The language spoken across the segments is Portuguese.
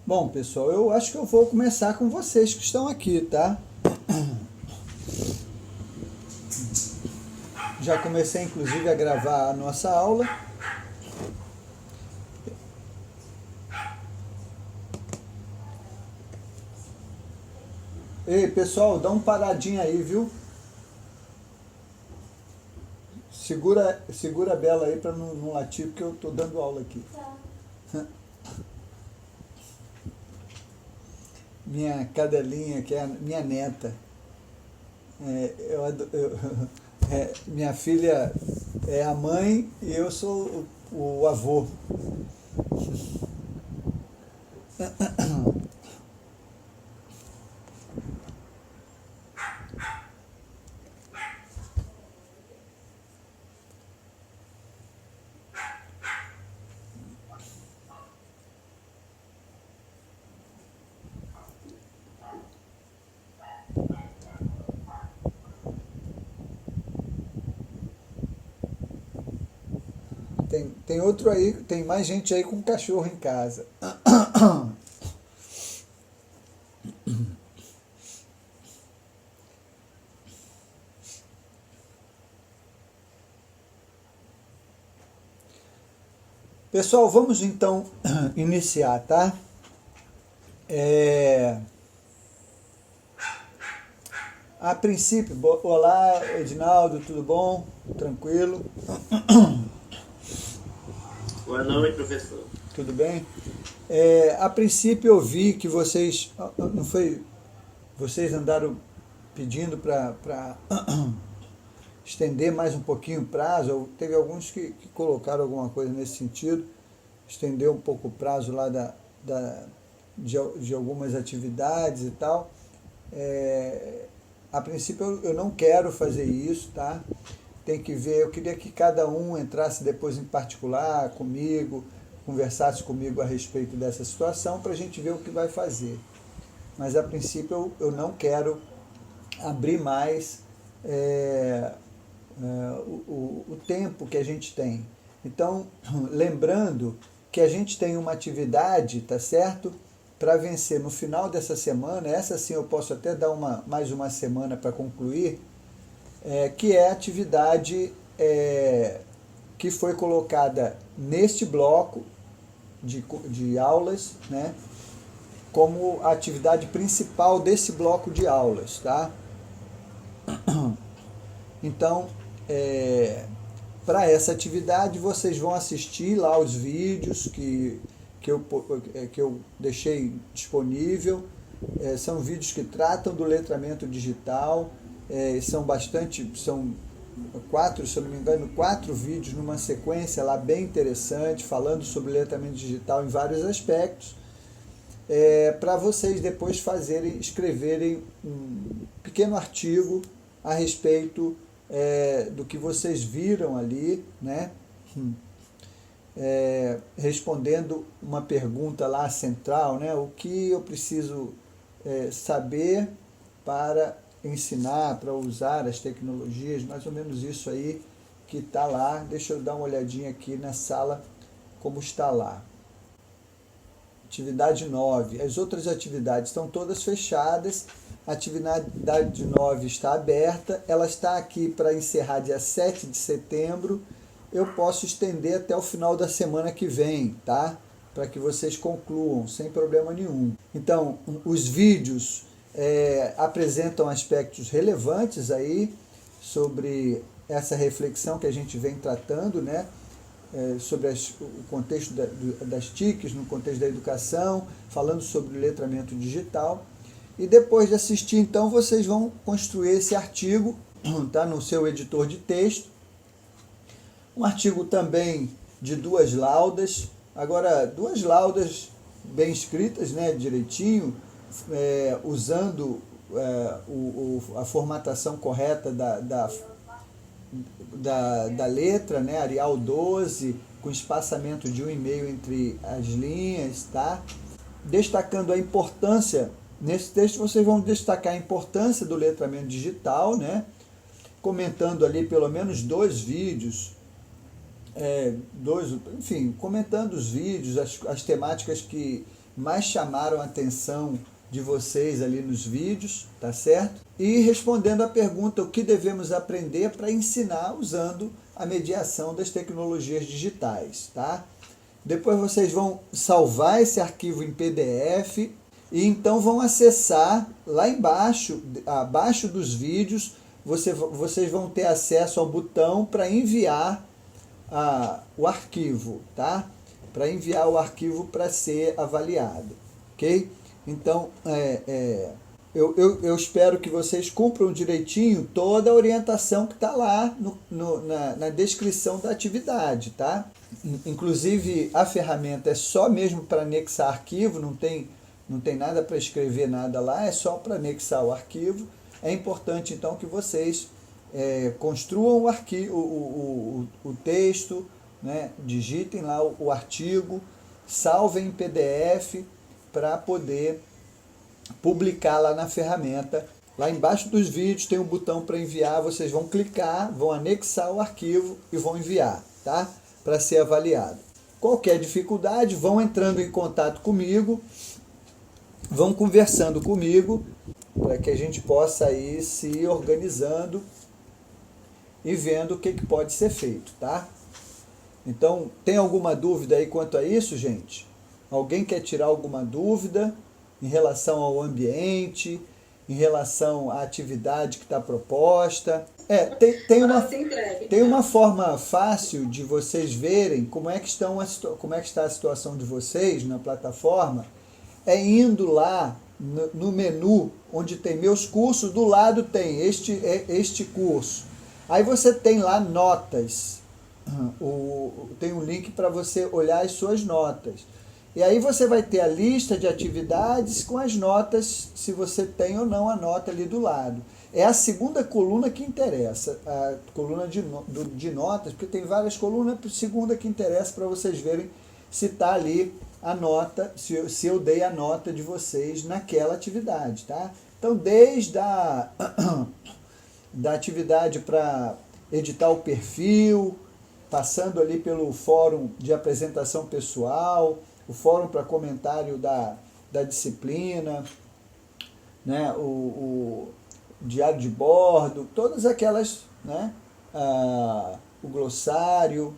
Bom, pessoal, eu acho que eu vou começar com vocês que estão aqui, tá? Já comecei, inclusive, a gravar a nossa aula. Ei, pessoal, dá uma paradinha aí, viu? Segura a Bela aí para não latir, porque eu tô dando aula aqui. Minha cadelinha, que é a minha neta. Minha filha é a mãe e eu sou o avô. Tem outro aí, tem mais gente aí com cachorro em casa. Pessoal, vamos então iniciar, tá? A princípio, olá Edinaldo, tudo bom? Tranquilo? Boa noite, professor. Tudo bem? A princípio eu vi que vocês, não foi, vocês andaram pedindo para estender mais um pouquinho o prazo. Teve alguns que colocaram alguma coisa nesse sentido, estender um pouco o prazo lá de algumas atividades e tal. A princípio eu não quero fazer isso, tá? Tem que ver, eu queria que cada um entrasse depois em particular comigo, conversasse comigo a respeito dessa situação para a gente ver o que vai fazer. Mas a princípio eu não quero abrir mais o tempo que a gente tem. Então, lembrando que a gente tem uma atividade, tá certo? Para vencer no final dessa semana, essa sim eu posso até dar mais uma semana para concluir, que é a atividade que foi colocada neste bloco de aulas, né, como a atividade principal desse bloco de aulas, tá? Então, para essa atividade vocês vão assistir lá os vídeos que eu deixei disponível. São vídeos que tratam do letramento digital, são quatro, se eu não me engano, 4 vídeos numa sequência lá bem interessante, falando sobre letramento digital em vários aspectos, para vocês depois escreverem um pequeno artigo a respeito do que vocês viram ali, né? Respondendo uma pergunta lá central, né? O que eu preciso saber para ensinar, para usar as tecnologias, mais ou menos isso aí que está lá. Deixa eu dar uma olhadinha aqui na sala, como está lá. Atividade 9. As outras atividades estão todas fechadas. A atividade 9 está aberta. Ela está aqui para encerrar dia 7 de setembro. Eu posso estender até o final da semana que vem, tá? Para que vocês concluam, sem problema nenhum. Então, os vídeos apresentam aspectos relevantes aí sobre essa reflexão que a gente vem tratando, né? Sobre o contexto das TICs, no contexto da educação, falando sobre o letramento digital. E depois de assistir, então, vocês vão construir esse artigo, tá? No seu editor de texto. Um artigo também de 2 laudas. Agora, 2 laudas bem escritas, né? Direitinho, usando a formatação correta da letra, né? Arial 12, com espaçamento de 1,5 entre as linhas, tá? Destacando a importância, nesse texto vocês vão destacar a importância do letramento digital, né? Comentando ali pelo menos 2 vídeos, comentando os vídeos, as temáticas que mais chamaram a atenção de vocês ali nos vídeos, tá certo? E respondendo à pergunta o que devemos aprender para ensinar usando a mediação das tecnologias digitais, tá? Depois vocês vão salvar esse arquivo em PDF e então vão acessar lá embaixo, abaixo dos vídeos, vocês vão ter acesso ao botão para enviar o arquivo, tá? Para enviar o arquivo para ser avaliado, ok? Então, eu espero que vocês cumpram direitinho toda a orientação que está lá na descrição da atividade, tá? Inclusive, a ferramenta é só mesmo para anexar arquivo, não tem nada para escrever nada lá, é só para anexar o arquivo. É importante, então, que vocês construam o arquivo, o texto, né? Digitem lá o artigo, salvem em PDF para poder publicar lá na ferramenta. Lá embaixo dos vídeos tem um botão para enviar, vocês vão clicar, vão anexar o arquivo e vão enviar, tá? Para ser avaliado. Qualquer dificuldade, vão entrando em contato comigo, vão conversando comigo, para que a gente possa ir se organizando e vendo o que pode ser feito, tá? Então, tem alguma dúvida aí quanto a isso, gente? Alguém quer tirar alguma dúvida em relação ao ambiente, em relação à atividade que está proposta? Tem uma forma fácil de vocês verem como é que está a situação de vocês na plataforma, é indo lá no menu onde tem meus cursos, do lado tem este curso. Aí você tem lá notas, tem um link para você olhar as suas notas. E aí você vai ter a lista de atividades com as notas, se você tem ou não a nota ali do lado. É a segunda coluna que interessa, a coluna de notas, porque tem várias colunas, a segunda que interessa para vocês verem se está ali a nota, se eu dei a nota de vocês naquela atividade, tá? Então, desde da atividade para editar o perfil, passando ali pelo fórum de apresentação pessoal, o fórum para comentário da disciplina, né? O diário de bordo, todas aquelas, né? O glossário,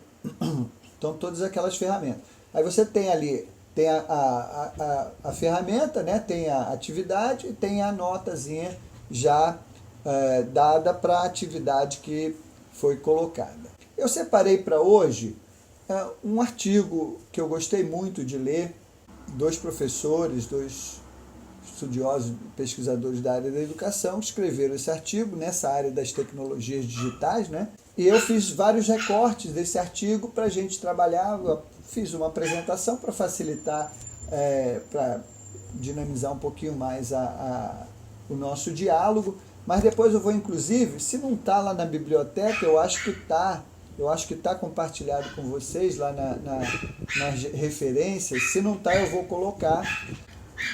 então todas aquelas ferramentas. Aí você tem ali, tem a ferramenta, né? Tem a atividade e tem a notazinha já dada para a atividade que foi colocada. Eu separei para hoje um artigo que eu gostei muito de ler, dois professores, dois estudiosos, pesquisadores da área da educação, escreveram esse artigo nessa área das tecnologias digitais, né? E eu fiz vários recortes desse artigo para a gente trabalhar, eu fiz uma apresentação para facilitar, para dinamizar um pouquinho mais o nosso diálogo, mas depois eu vou, inclusive, se não está lá na biblioteca, eu acho que está compartilhado com vocês lá nas referências. Se não está, eu vou colocar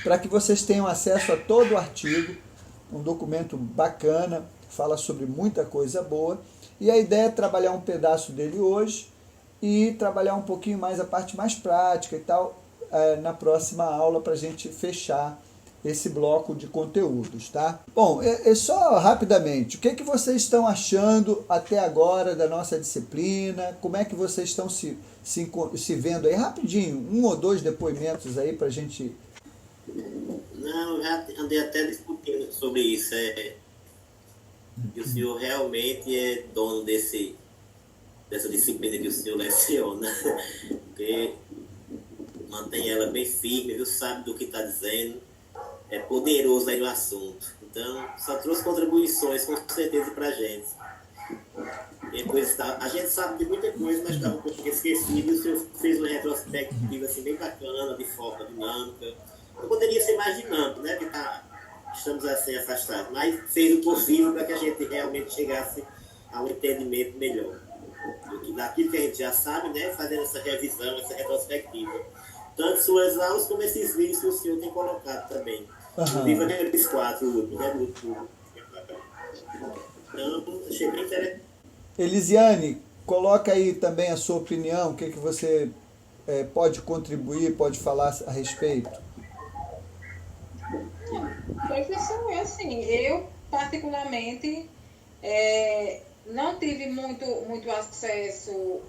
para que vocês tenham acesso a todo o artigo. Um documento bacana, fala sobre muita coisa boa. E a ideia é trabalhar um pedaço dele hoje e trabalhar um pouquinho mais a parte mais prática e tal na próxima aula para a gente fechar esse bloco de conteúdos, tá? Bom, só rapidamente, o que vocês estão achando até agora da nossa disciplina? Como é que vocês estão se vendo aí? Rapidinho, um ou dois depoimentos aí para a gente... Não, já andei até discutindo sobre isso. Que o senhor realmente é dono dessa disciplina que o senhor leciona. Porque mantém ela bem firme, viu? Sabe do que está dizendo. É poderoso aí no assunto. Então, só trouxe contribuições, com certeza, para a gente. A gente sabe de muita coisa, mas estava um pouco esquecido. O senhor fez uma retrospectiva assim, bem bacana, de forma dinâmica. Eu poderia ser mais dinâmico, né? Porque estamos assim afastados, mas fez o possível para que a gente realmente chegasse a um entendimento melhor daquilo que a gente já sabe, né? Fazendo essa revisão, essa retrospectiva. Tanto suas aulas como esses vídeos que o senhor tem colocado também. O livro aqueles 4 últimos, né? Do YouTube. Então, achei bem interessante. Elisiane, coloca aí também a sua opinião, o que você pode contribuir, pode falar a respeito. Professor, é assim, eu particularmente não tive muito acesso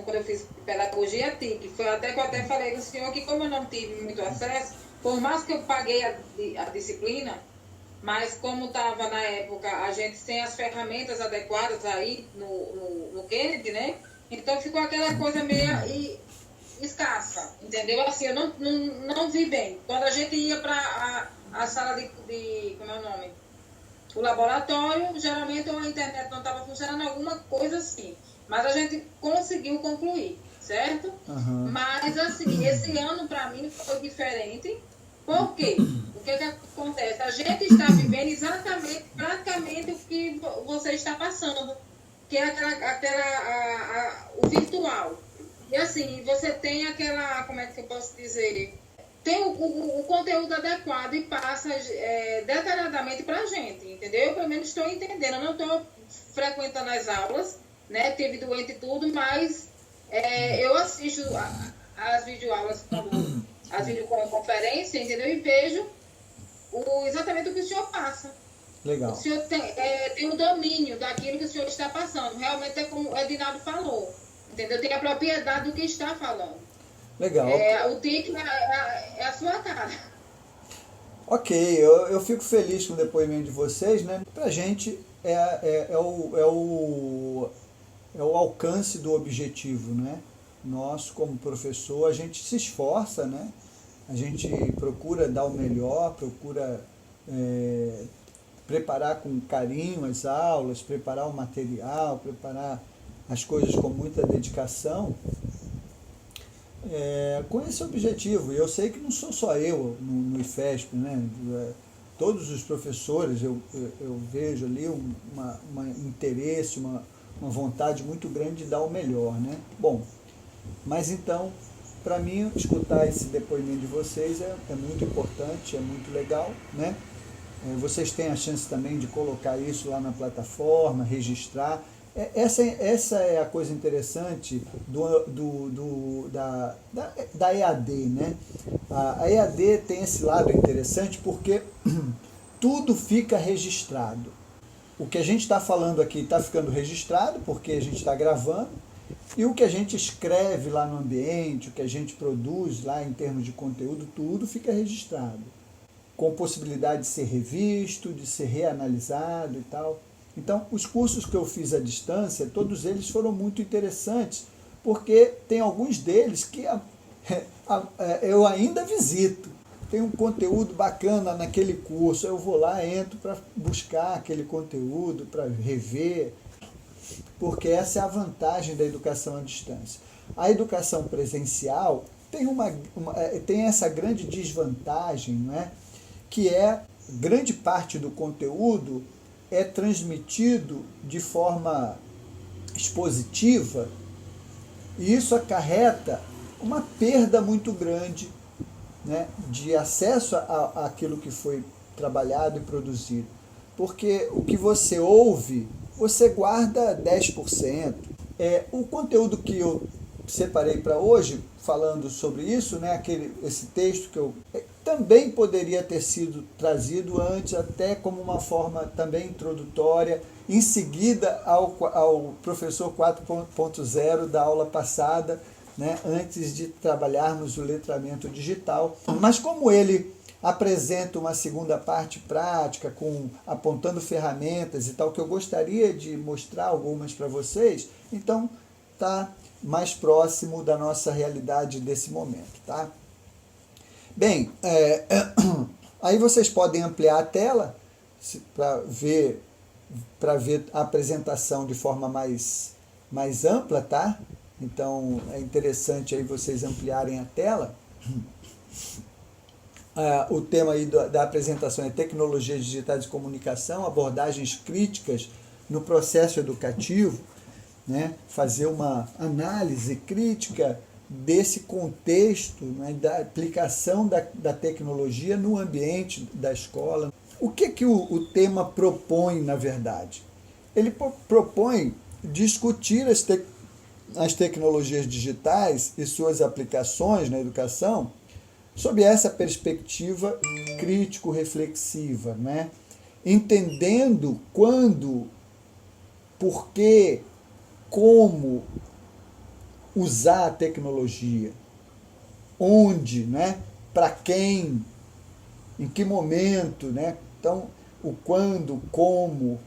quando eu fiz pedagogia TIC. Foi até que eu até falei com o senhor que como eu não tive muito acesso, por mais que eu paguei a disciplina, mas como estava na época a gente sem as ferramentas adequadas aí no Kennedy, né? Então ficou aquela coisa meio escassa, entendeu? Assim, eu não vi bem. Quando a gente ia para a sala como é o nome? O laboratório, geralmente a internet não estava funcionando, alguma coisa assim. Mas a gente conseguiu concluir, certo? Uhum. Mas, assim, esse ano para mim foi diferente. Por quê? O que acontece? A gente está vivendo exatamente, praticamente o que você está passando, que é o virtual. E assim, você tem aquela, como é que eu posso dizer? Tem o conteúdo adequado e passa detalhadamente para a gente, entendeu? Eu, pelo menos, estou entendendo. Eu não estou frequentando as aulas, né? Teve doente e tudo, mas eu assisto as videoaulas, as videoconferências, entendeu? E vejo exatamente o que o senhor passa. O Legal. senhor tem um domínio daquilo que o senhor está passando. Realmente é como o Edinaldo falou, entendeu? Tem a propriedade do que está falando. Legal. O TIC é a sua cara. Ok, eu fico feliz com o depoimento de vocês, né? Pra gente é o alcance do objetivo, né? Nós, como professor, a gente se esforça, né? A gente procura dar o melhor, procura preparar com carinho as aulas, preparar o material, preparar as coisas com muita dedicação, com esse objetivo. E eu sei que não sou só eu no IFESP, né? Todos os professores, eu vejo ali um interesse, uma vontade muito grande de dar o melhor, né? Bom, mas então, para mim, escutar esse depoimento de vocês é muito importante, é muito legal, né? Vocês têm a chance também de colocar isso lá na plataforma, registrar. Essa é a coisa interessante da EAD, né? A EAD tem esse lado interessante porque tudo fica registrado. O que a gente está falando aqui está ficando registrado porque a gente está gravando, e o que a gente escreve lá no ambiente, o que a gente produz lá em termos de conteúdo, tudo fica registrado, com possibilidade de ser revisto, de ser reanalisado e tal. Então, os cursos que eu fiz à distância, todos eles foram muito interessantes, porque tem alguns deles que eu ainda visito. Tem um conteúdo bacana naquele curso, eu vou lá, entro para buscar aquele conteúdo, para rever, porque essa é a vantagem da educação à distância. A educação presencial tem essa grande desvantagem, não é? Que grande parte do conteúdo é transmitido de forma expositiva, e isso acarreta uma perda muito grande, né, de acesso àquilo que foi trabalhado e produzido. Porque o que você ouve, você guarda 10%. O conteúdo que eu separei para hoje, falando sobre isso, né, esse texto que eu também poderia ter sido trazido antes, até como uma forma também introdutória, em seguida ao professor 4.0 da aula passada, né, antes de trabalharmos o letramento digital. Mas como ele apresenta uma segunda parte prática, apontando ferramentas e tal, que eu gostaria de mostrar algumas para vocês, então está mais próximo da nossa realidade desse momento, tá? Bem, aí vocês podem ampliar a tela para ver a apresentação de forma mais ampla, tá? Então é interessante aí vocês ampliarem a tela. O tema aí da apresentação é Tecnologias Digitais de Comunicação, abordagens críticas no processo educativo, né? Fazer uma análise crítica desse contexto, né? Da aplicação da tecnologia no ambiente da escola. O que o tema propõe, na verdade? Ele propõe discutir as tecnologias digitais e suas aplicações na educação sob essa perspectiva crítico-reflexiva, né? Entendendo quando, por que, como usar a tecnologia, onde, né? Para quem, em que momento, né? Então, o quando, como,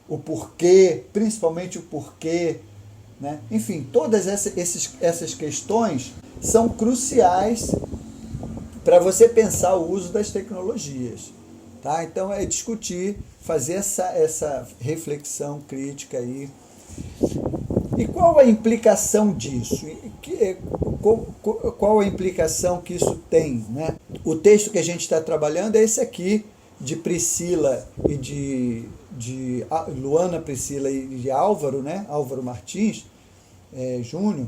o porquê, principalmente o porquê, né? Enfim, todas essas questões são cruciais para você pensar o uso das tecnologias. Tá? Então, é discutir, fazer essa reflexão crítica aí. E qual a implicação disso? Qual a implicação que isso tem? Né? O texto que a gente está trabalhando é esse aqui, de Priscila e de Luana, Priscila e de Álvaro, né? Álvaro Martins Júnior,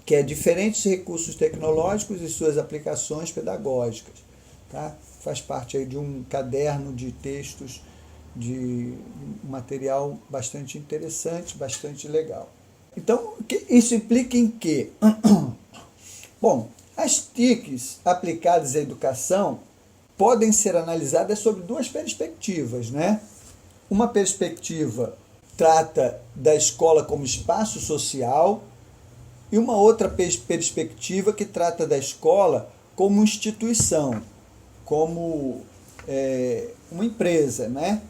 que é Diferentes Recursos Tecnológicos e Suas Aplicações Pedagógicas. Tá? Faz parte aí de um caderno de textos, de material bastante interessante, bastante legal. Então, isso implica em quê? Bom, as TICs aplicadas à educação podem ser analisadas sob duas perspectivas, né? Uma perspectiva trata da escola como espaço social e uma outra perspectiva que trata da escola como instituição, como uma empresa, né?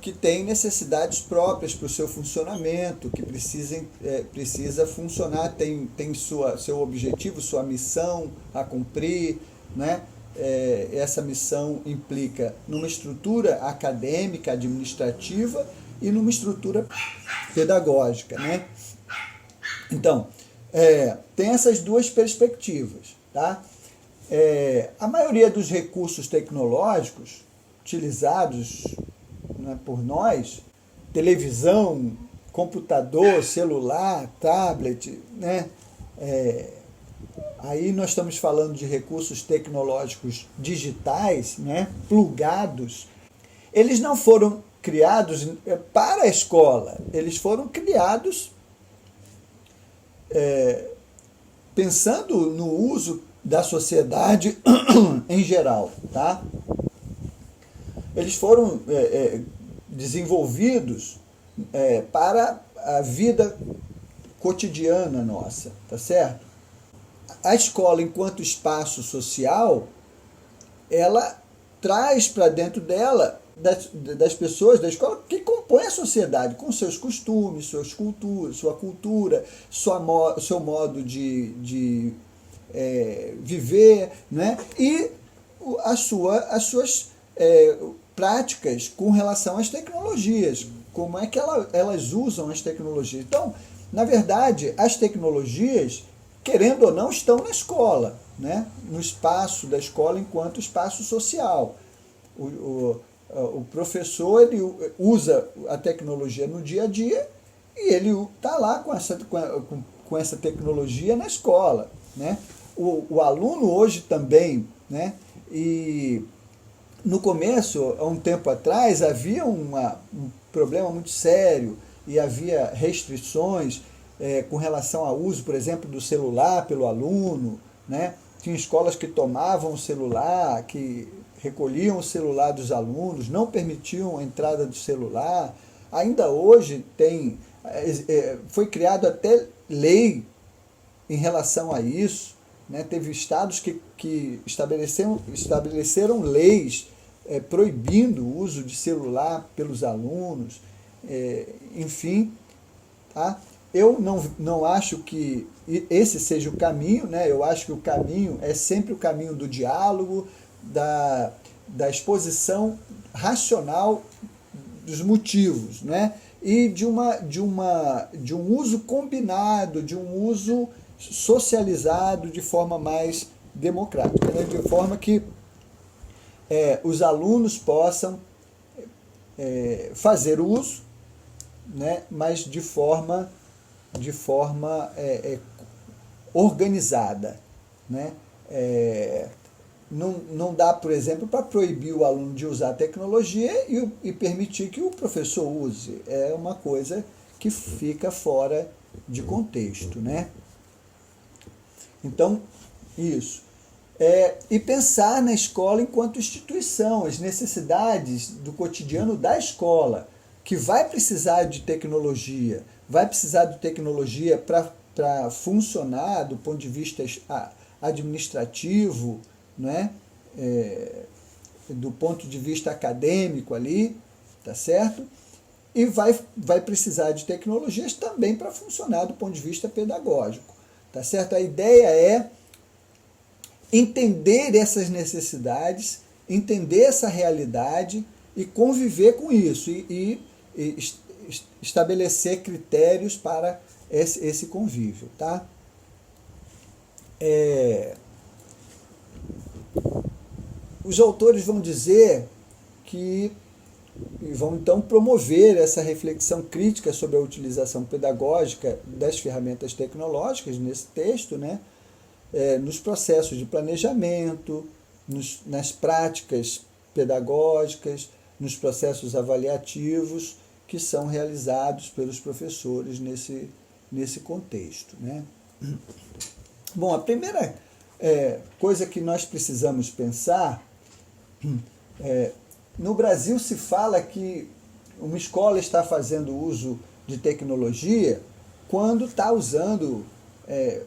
Que tem necessidades próprias para o seu funcionamento, que precisa funcionar, tem seu objetivo, sua missão a cumprir, né? Essa missão implica numa estrutura acadêmica, administrativa e numa estrutura pedagógica, né? Então, tem essas duas perspectivas, tá? A maioria dos recursos tecnológicos utilizados, né, por nós, televisão, computador, celular, tablet, né? Aí nós estamos falando de recursos tecnológicos digitais, né, plugados. Eles não foram criados para a escola, eles foram criados pensando no uso da sociedade em geral, tá? Eles foram desenvolvidos para a vida cotidiana nossa, tá certo? A escola, enquanto espaço social, ela traz para dentro dela, das pessoas da escola, que compõem a sociedade, com seus costumes, suas culturas, sua cultura, seu modo de viver, né? E as suas práticas com relação às tecnologias, como é que elas usam as tecnologias. Então, na verdade, as tecnologias, querendo ou não, estão na escola, né? No espaço da escola enquanto espaço social. O professor, ele usa a tecnologia no dia a dia e ele está lá com essa tecnologia na escola, né? O aluno hoje também, né? E no começo, há um tempo atrás, havia um problema muito sério e havia restrições com relação ao uso, por exemplo, do celular pelo aluno, né? Tinha escolas que tomavam o celular, que recolhiam o celular dos alunos, não permitiam a entrada do celular. Ainda hoje foi criado até lei em relação a isso, né? Teve estados que estabeleceram leis proibindo o uso de celular pelos alunos, enfim, tá? Eu não acho que esse seja o caminho, né? Eu acho que o caminho é sempre o caminho do diálogo, da exposição racional dos motivos, né? E de um uso combinado, de um uso socializado de forma mais democrática, né? De forma que os alunos possam fazer uso, né? Mas de forma organizada, né? Não dá, por exemplo, para proibir o aluno de usar a tecnologia e permitir que o professor use. É uma coisa que fica fora de contexto, né? Então, isso. e pensar na escola enquanto instituição, as necessidades do cotidiano da escola, que vai precisar de tecnologia, para funcionar do ponto de vista administrativo, né? Do ponto de vista acadêmico ali, tá certo? E vai precisar de tecnologias também para funcionar do ponto de vista pedagógico, tá certo? A ideia é entender essas necessidades, entender essa realidade e conviver com isso e estabelecer critérios para esse convívio, tá? Os autores vão dizer que vão então promover essa reflexão crítica sobre a utilização pedagógica das ferramentas tecnológicas nesse texto, né? Nos processos de planejamento, nas práticas pedagógicas, nos processos avaliativos que são realizados pelos professores nesse contexto, né? Bom, a primeira coisa que nós precisamos pensar, no Brasil se fala que uma escola está fazendo uso de tecnologia quando está usando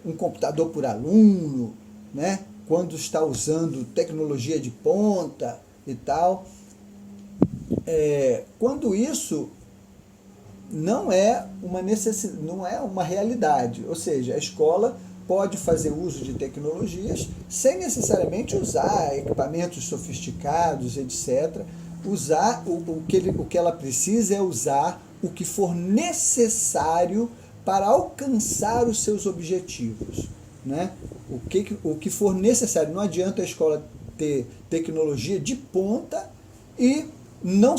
um computador por aluno, né? Quando está usando tecnologia de ponta e tal. Quando isso não é uma realidade, ou seja, a escola pode fazer uso de tecnologias sem necessariamente usar equipamentos sofisticados, etc. Usar o que ela precisa é usar o que for necessário para alcançar os seus objetivos, né? O que for necessário. Não adianta a escola ter tecnologia de ponta e não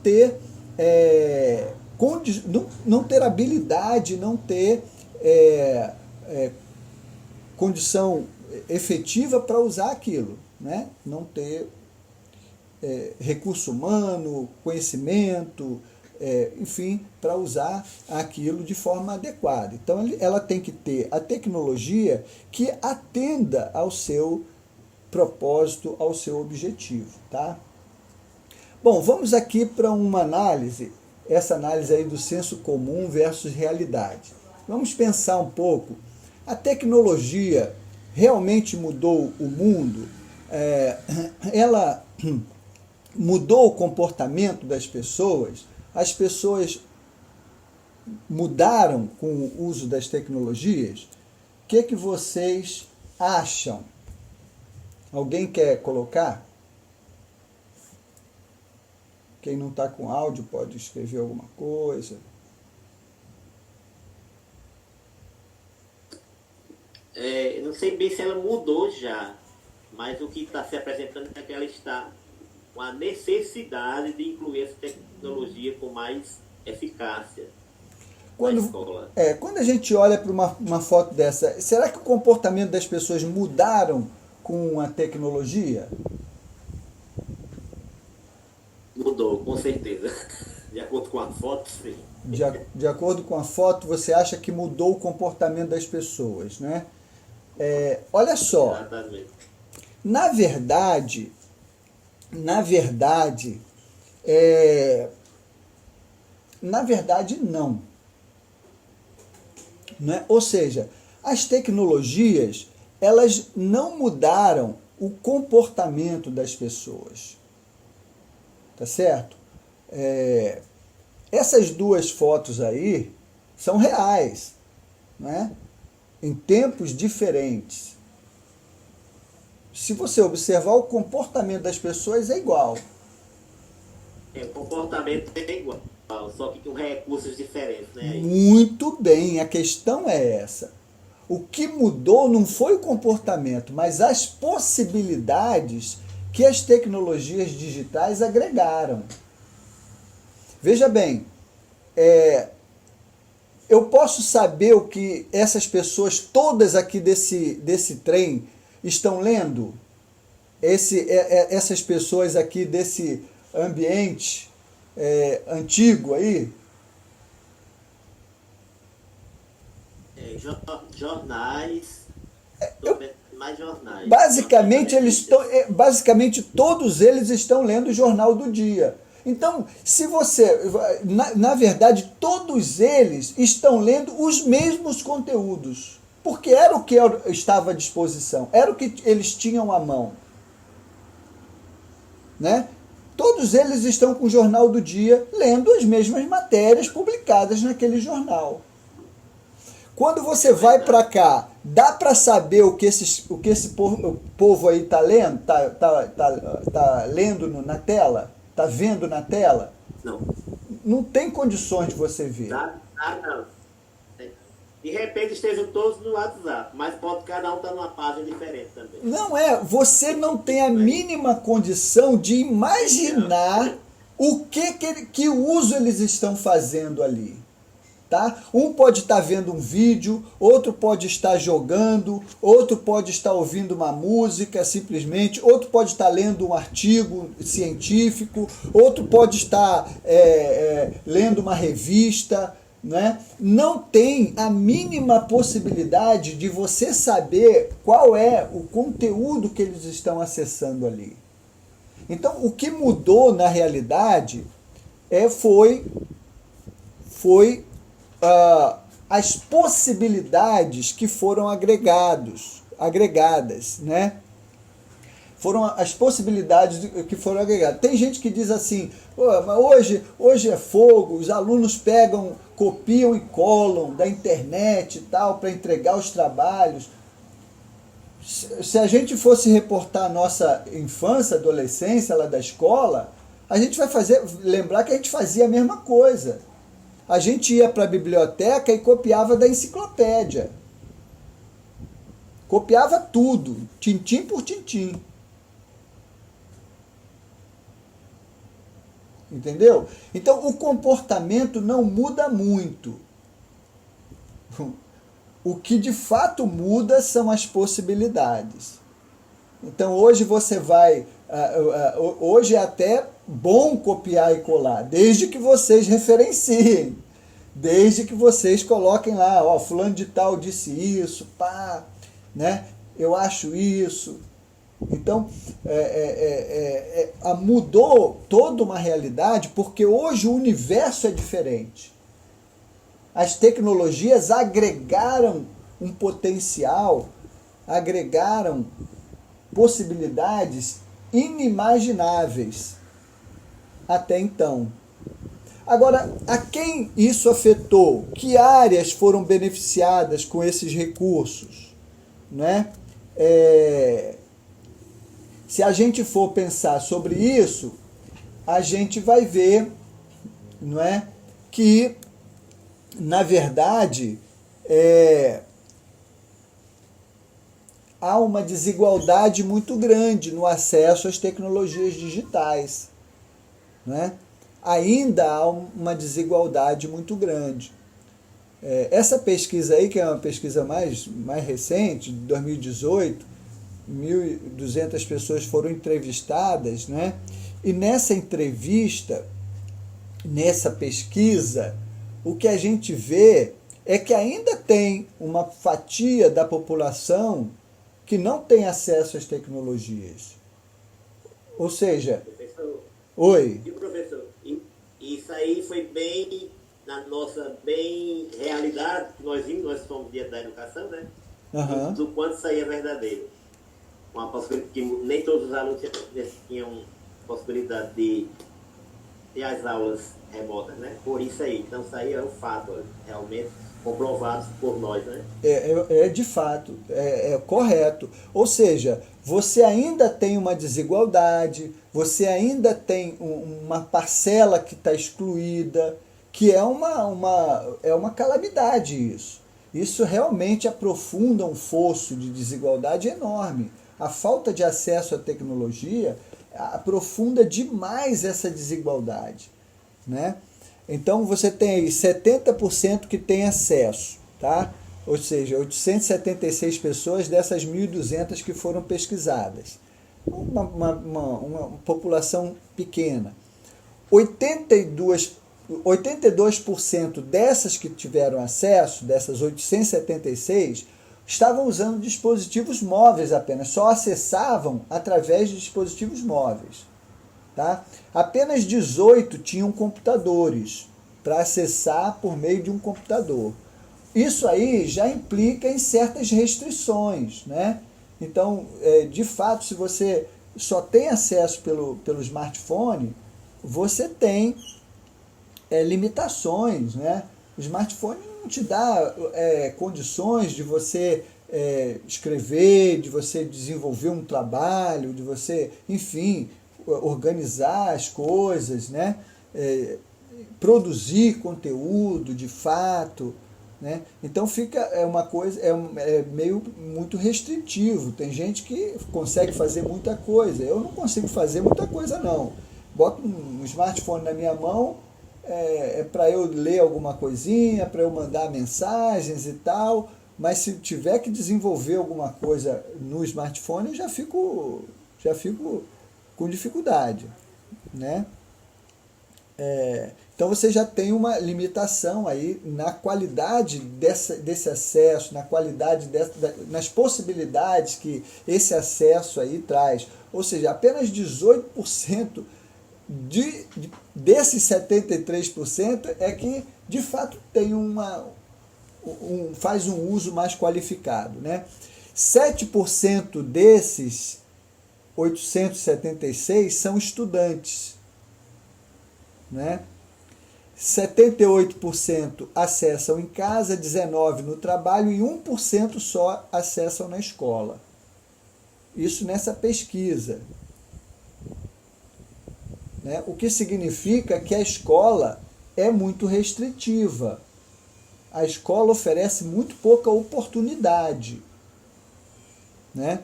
ter não ter habilidade, não ter condição efetiva para usar aquilo, né? Não ter recurso humano, conhecimento, enfim, para usar aquilo de forma adequada. Então, ela tem que ter a tecnologia que atenda ao seu propósito, ao seu objetivo, tá? Bom, vamos aqui para uma análise, essa análise aí do senso comum versus realidade. Vamos pensar um pouco. A tecnologia realmente mudou o mundo? Ela mudou o comportamento das pessoas? As pessoas mudaram com o uso das tecnologias? O que vocês acham? Alguém quer colocar? Quem não está com áudio pode escrever alguma coisa. Não sei bem se ela mudou já, mas o que está se apresentando é que ela está com a necessidade de incluir essa tecnologia com mais eficácia na escola. Quando a gente olha para uma foto dessa, será que o comportamento das pessoas mudaram com a tecnologia? Mudou, com certeza. De acordo com a foto, sim. De acordo com a foto, você acha que mudou o comportamento das pessoas, né? Olha só. Exatamente. Na verdade, não. Né? Ou seja, as tecnologias, elas não mudaram o comportamento das pessoas. Tá certo? Essas duas fotos aí são reais, né? Em tempos diferentes. Se você observar, o comportamento das pessoas é igual. O comportamento é igual, só que com recursos diferentes, né? Muito bem, a questão é essa. O que mudou não foi o comportamento, mas as possibilidades que as tecnologias digitais agregaram. Veja bem, eu posso saber o que essas pessoas todas aqui desse trem estão lendo? Essas pessoas aqui desse ambiente antigo aí? Jornais, mais jornais. Basicamente todos eles estão lendo o Jornal do Dia. Então, se você, na verdade, todos eles estão lendo os mesmos conteúdos, porque era o que estava à disposição, era o que eles tinham à mão, né? Todos eles estão com o Jornal do Dia, lendo as mesmas matérias publicadas naquele jornal. Quando você vai para cá, dá para saber o que esse povo aí está lendo? Tá lendo na tela? Está vendo na tela? Não. Não tem condições de você ver. Não. De repente estejam todos no WhatsApp, mas pode cada um estar numa página diferente também. Não é, você não tem a mínima condição de imaginar o que uso eles estão fazendo ali. Tá? Um pode estar vendo um vídeo, outro pode estar jogando, outro pode estar ouvindo uma música simplesmente, outro pode estar lendo um artigo científico, outro pode estar lendo uma revista, né? Não tem a mínima possibilidade de você saber qual é o conteúdo que eles estão acessando ali. Então, o que mudou na realidade foi as possibilidades que foram agregadas, né? Foram as possibilidades que foram agregadas. Tem gente que diz assim, mas hoje é fogo, os alunos pegam, copiam e colam da internet e tal para entregar os trabalhos. Se a gente fosse reportar a nossa infância, adolescência lá da escola, a gente vai lembrar que a gente fazia a mesma coisa. A gente ia para a biblioteca e copiava da enciclopédia. Copiava tudo, tintim por tintim. Entendeu? Então, o comportamento não muda muito. O que de fato muda são as possibilidades. Então, hoje você vai... hoje é até bom copiar e colar, desde que vocês referenciem. Desde que vocês coloquem lá, fulano de tal disse isso, pá, né? Eu acho isso. Então, mudou toda uma realidade, porque hoje o universo é diferente. As tecnologias agregaram um potencial, agregaram possibilidades inimagináveis até então. Agora, a quem isso afetou? Que áreas foram beneficiadas com esses recursos? Né? Se a gente for pensar sobre isso, a gente vai ver, não é, que, na verdade, há uma desigualdade muito grande no acesso às tecnologias digitais. Né? Ainda há uma desigualdade muito grande. Essa pesquisa aí, que é uma pesquisa mais recente, de 2018, 1.200 pessoas foram entrevistadas, né? E nessa entrevista, nessa pesquisa, o que a gente vê é que ainda tem uma fatia da população que não tem acesso às tecnologias. Ou seja... Professor, oi? E professor, isso aí foi bem na nossa realidade, nós somos dia da educação, né? Uhum. Do quanto isso aí é verdadeiro. Uma possibilidade que nem todos os alunos tinham possibilidade de ter as aulas remotas, né? Por isso aí. Então isso aí é um fato, realmente comprovado por nós, né? De fato, é correto. Ou seja, você ainda tem uma desigualdade, você ainda tem uma parcela que está excluída, que é uma calamidade isso. Isso realmente aprofunda um fosso de desigualdade enorme. A falta de acesso à tecnologia aprofunda demais essa desigualdade, né? Então você tem aí 70% que tem acesso, tá? Ou seja, 876 pessoas dessas 1.200 que foram pesquisadas. Uma população pequena. 82% dessas que tiveram acesso, dessas 876, estavam usando dispositivos móveis apenas, só acessavam através de dispositivos móveis. Tá? Apenas 18 tinham computadores para acessar por meio de um computador. Isso aí já implica em certas restrições, né? Então, de fato, se você só tem acesso pelo smartphone, você tem limitações, né? O smartphone não te dá condições de você escrever, de você desenvolver um trabalho, de você, enfim, organizar as coisas, né? Produzir conteúdo de fato, né? Então fica uma coisa, meio muito restritivo. Tem gente que consegue fazer muita coisa. Eu não consigo fazer muita coisa, não. Boto um smartphone na minha mão, para eu ler alguma coisinha, para eu mandar mensagens e tal, mas se tiver que desenvolver alguma coisa no smartphone, eu já fico com dificuldade, né? Então você já tem uma limitação aí na qualidade desse acesso, na qualidade nas possibilidades que esse acesso aí traz. Ou seja, apenas 18% desses 73% é que de fato tem faz um uso mais qualificado, né? 7% desses 876 são estudantes, né? 78% acessam em casa, 19% no trabalho e 1% só acessam na escola. Isso nessa pesquisa, né? O que significa que a escola é muito restritiva. A escola oferece muito pouca oportunidade, né?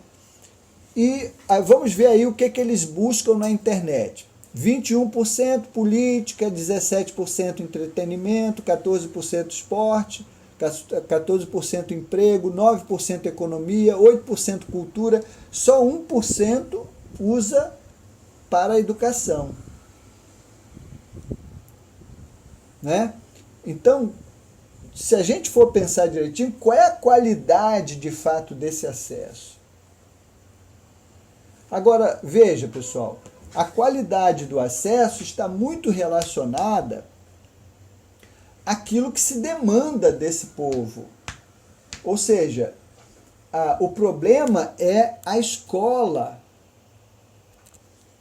E vamos ver aí o que eles buscam na internet. 21% política, 17% entretenimento, 14% esporte, 14% emprego, 9% economia, 8% cultura, só 1% usa para a educação, né? Então, se a gente for pensar direitinho, qual é a qualidade de fato desse acesso? Agora, veja, pessoal, a qualidade do acesso está muito relacionada àquilo que se demanda desse povo. Ou seja, o problema é a escola.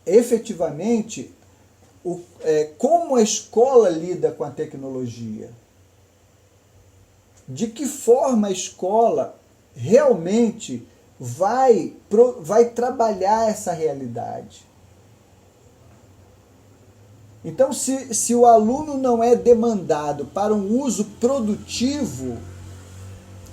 Efetivamente, como a escola lida com a tecnologia. De que forma a escola realmente vai trabalhar essa realidade. Então, se o aluno não é demandado para um uso produtivo,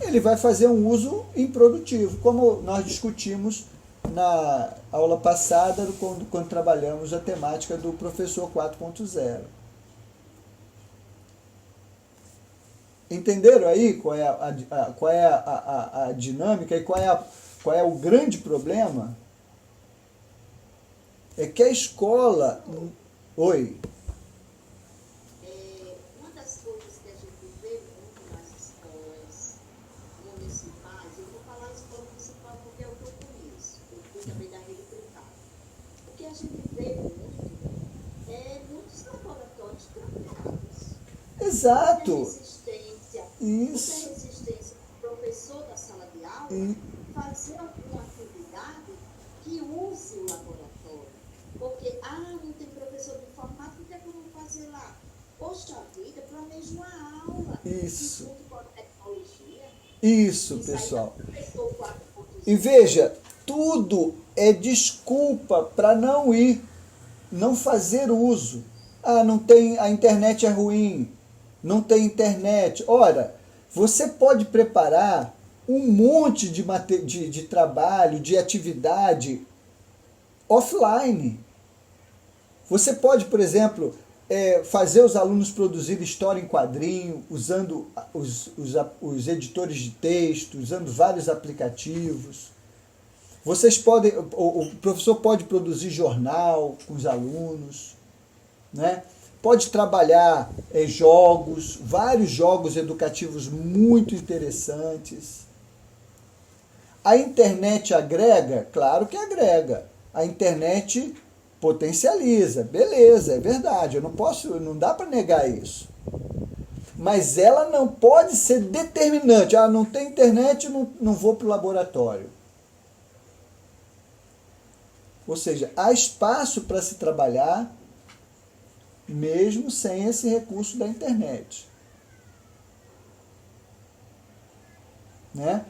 ele vai fazer um uso improdutivo, como nós discutimos na aula passada, quando trabalhamos a temática do professor 4.0. Entenderam aí qual é a dinâmica e qual é o grande problema? É que a escola... Oi. Uma das coisas que a gente vê muito nas escolas municipais, eu vou falar escola municipal porque é o que eu conheço, eu fui também da rede privada. O que a gente vê muito é muitos laboratórios trancados. Exato. Muita resistência. Isso. Muita resistência do professor da sala de aula fazer alguma atividade que use o laboratório. Porque, não tem professor de informática, o que é que eu vou fazer lá? Poxa vida, planeja uma aula. Isso. Com tecnologia. Isso, pessoal. Aí, e veja, tudo é desculpa para não ir, não fazer uso. Não tem, a internet é ruim, não tem internet. Ora, você pode preparar um monte de trabalho, de atividade offline. Você pode, por exemplo, fazer os alunos produzir história em quadrinho, usando os editores de texto, usando vários aplicativos. O professor pode produzir jornal com os alunos, né? Pode trabalhar vários jogos educativos muito interessantes, A internet agrega? Claro que agrega. A internet potencializa, beleza, é verdade, não dá para negar isso. Mas ela não pode ser determinante. Ah, não tem internet, não vou para o laboratório. Ou seja, há espaço para se trabalhar mesmo sem esse recurso da internet. Né?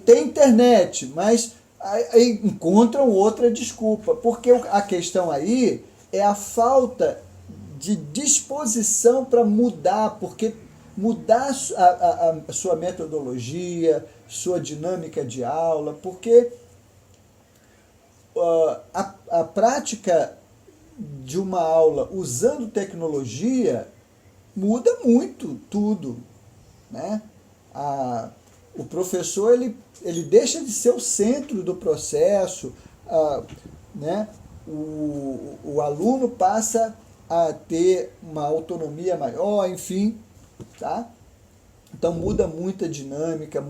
Tem internet, mas aí encontram outra desculpa, porque a questão aí é a falta de disposição para mudar, porque mudar a sua metodologia, sua dinâmica de aula, porque a prática de uma aula usando tecnologia muda muito tudo, né? O professor ele deixa de ser o centro do processo, né? O aluno passa a ter uma autonomia maior, enfim, tá? Então muda muito a dinâmica,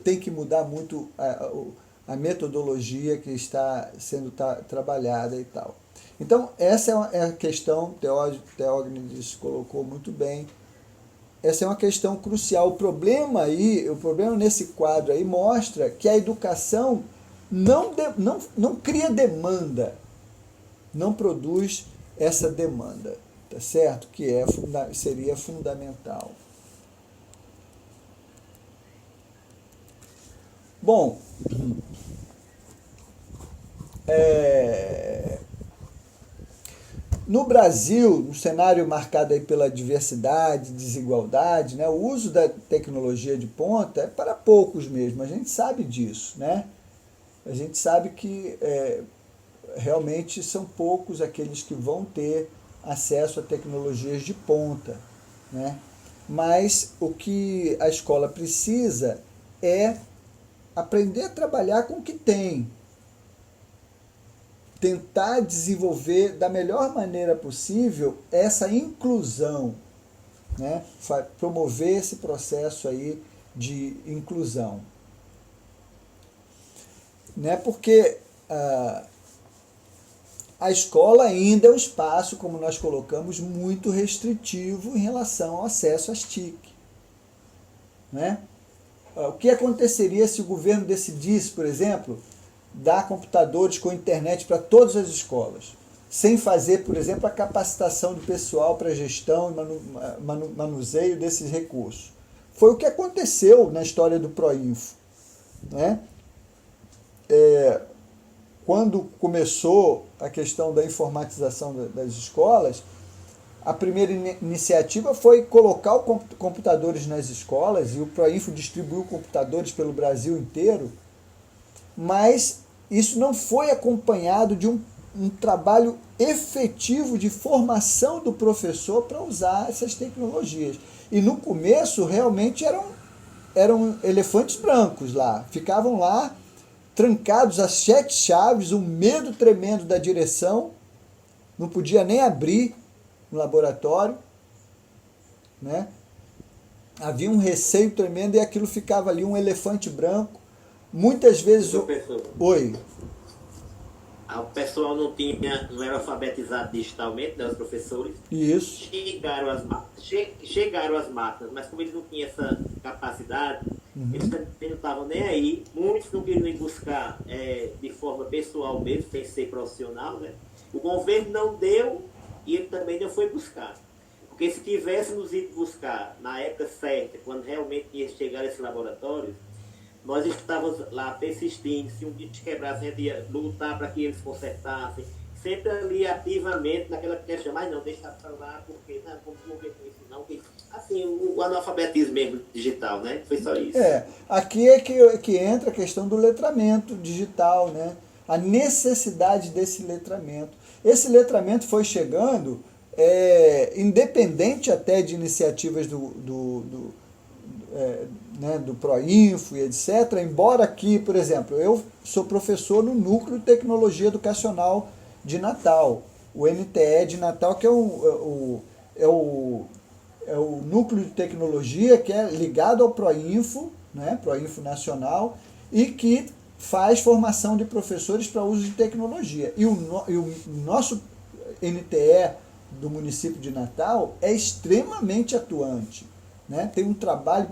tem que mudar muito a metodologia que está sendo trabalhada e tal. Então essa é a questão, Teógenes colocou muito bem. Essa é uma questão crucial. O problema nesse quadro aí mostra que a educação não cria demanda, não produz essa demanda, tá certo? Que seria fundamental. Bom, no Brasil, no cenário marcado aí pela diversidade, desigualdade, né, o uso da tecnologia de ponta é para poucos mesmo, a gente sabe disso, né? A gente sabe que realmente são poucos aqueles que vão ter acesso a tecnologias de ponta, né? Mas o que a escola precisa é aprender a trabalhar com o que tem, tentar desenvolver da melhor maneira possível essa inclusão, né? Promover esse processo aí de inclusão, né? Porque a escola ainda é um espaço, como nós colocamos, muito restritivo em relação ao acesso às TIC, né? O que aconteceria se o governo decidisse, por exemplo, dar computadores com internet para todas as escolas, sem fazer, por exemplo, a capacitação do pessoal para gestão e manuseio desses recursos? Foi o que aconteceu na história do Proinfo, né? Quando começou a questão da informatização das escolas, a primeira iniciativa foi colocar computadores nas escolas, e o Proinfo distribuiu computadores pelo Brasil inteiro, mas isso não foi acompanhado de um trabalho efetivo de formação do professor para usar essas tecnologias. E no começo realmente eram elefantes brancos lá, ficavam lá trancados a 7 chaves, um medo tremendo da direção, não podia nem abrir no laboratório, né? Havia um receio tremendo e aquilo ficava ali um elefante branco. Muitas vezes... Oi. O pessoal não era alfabetizado digitalmente, né, os professores. Isso. Chegaram as máquinas, mas como eles não tinham essa capacidade, eles também não estavam nem aí. Muitos não queriam ir buscar de forma pessoal mesmo, sem ser profissional, né? O governo não deu e ele também não foi buscar. Porque se tivéssemos ido buscar na época certa, quando realmente ia chegar esse laboratório, nós estávamos lá persistindo. Se um bicho quebrasse, a gente ia lutar para que eles consertassem, sempre ali ativamente naquela questão, mas não, deixa para lá, porque não vamos mover com isso não, que, assim, o analfabetismo mesmo digital, né? Foi só isso. Aqui é que entra a questão do letramento digital, né? A necessidade desse letramento. Esse letramento foi chegando independente até de iniciativas do Proinfo e etc., embora aqui, por exemplo, eu sou professor no Núcleo de Tecnologia Educacional de Natal, o NTE de Natal, que é o núcleo de tecnologia que é ligado ao Proinfo, né, Proinfo Nacional, e que faz formação de professores para uso de tecnologia. E o nosso NTE do município de Natal é extremamente atuante, né? Tem um trabalho,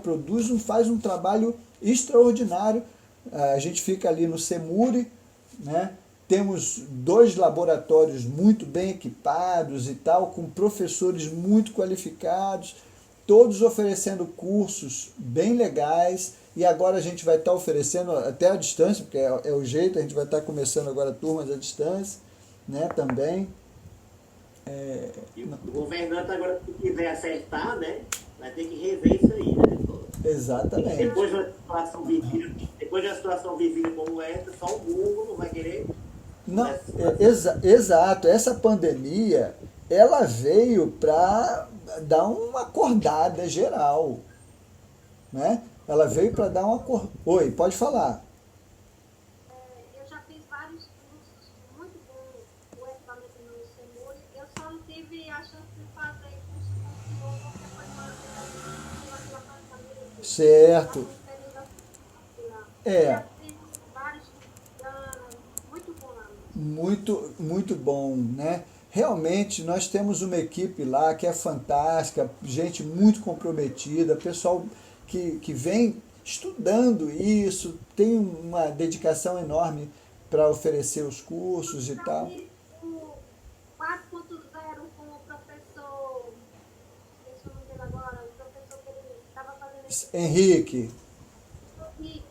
faz um trabalho extraordinário. A gente fica ali no CEMURI, né? Temos 2 laboratórios muito bem equipados e tal, com professores muito qualificados, todos oferecendo cursos bem legais, e agora a gente vai estar oferecendo até à distância, porque é o jeito, a gente vai estar começando agora turmas à distância, né, também. E o governante agora, se quiser acertar, né, vai ter que rever isso aí, né? Exatamente. Depois de uma situação vivida como essa, só o burro não vai querer. Não, exato. Essa pandemia, ela veio para dar uma acordada geral, né? Ela veio para dar uma acordada. Oi, pode falar. Eu já fiz vários cursos muito bons, o equipamento no CEMURI. Eu só não tive a chance de fazer curso com o senhor, porque foi uma pandemia. Certo. Eu fiz vários anos, muito bom lá. Muito, muito bom, né? Realmente, nós temos uma equipe lá que é fantástica, gente muito comprometida, pessoal que vem estudando isso, tem uma dedicação enorme para oferecer os cursos e tal. O 4.0 com o professor, deixa eu ver agora, o professor que ele estava fazendo esse Henrique, isso.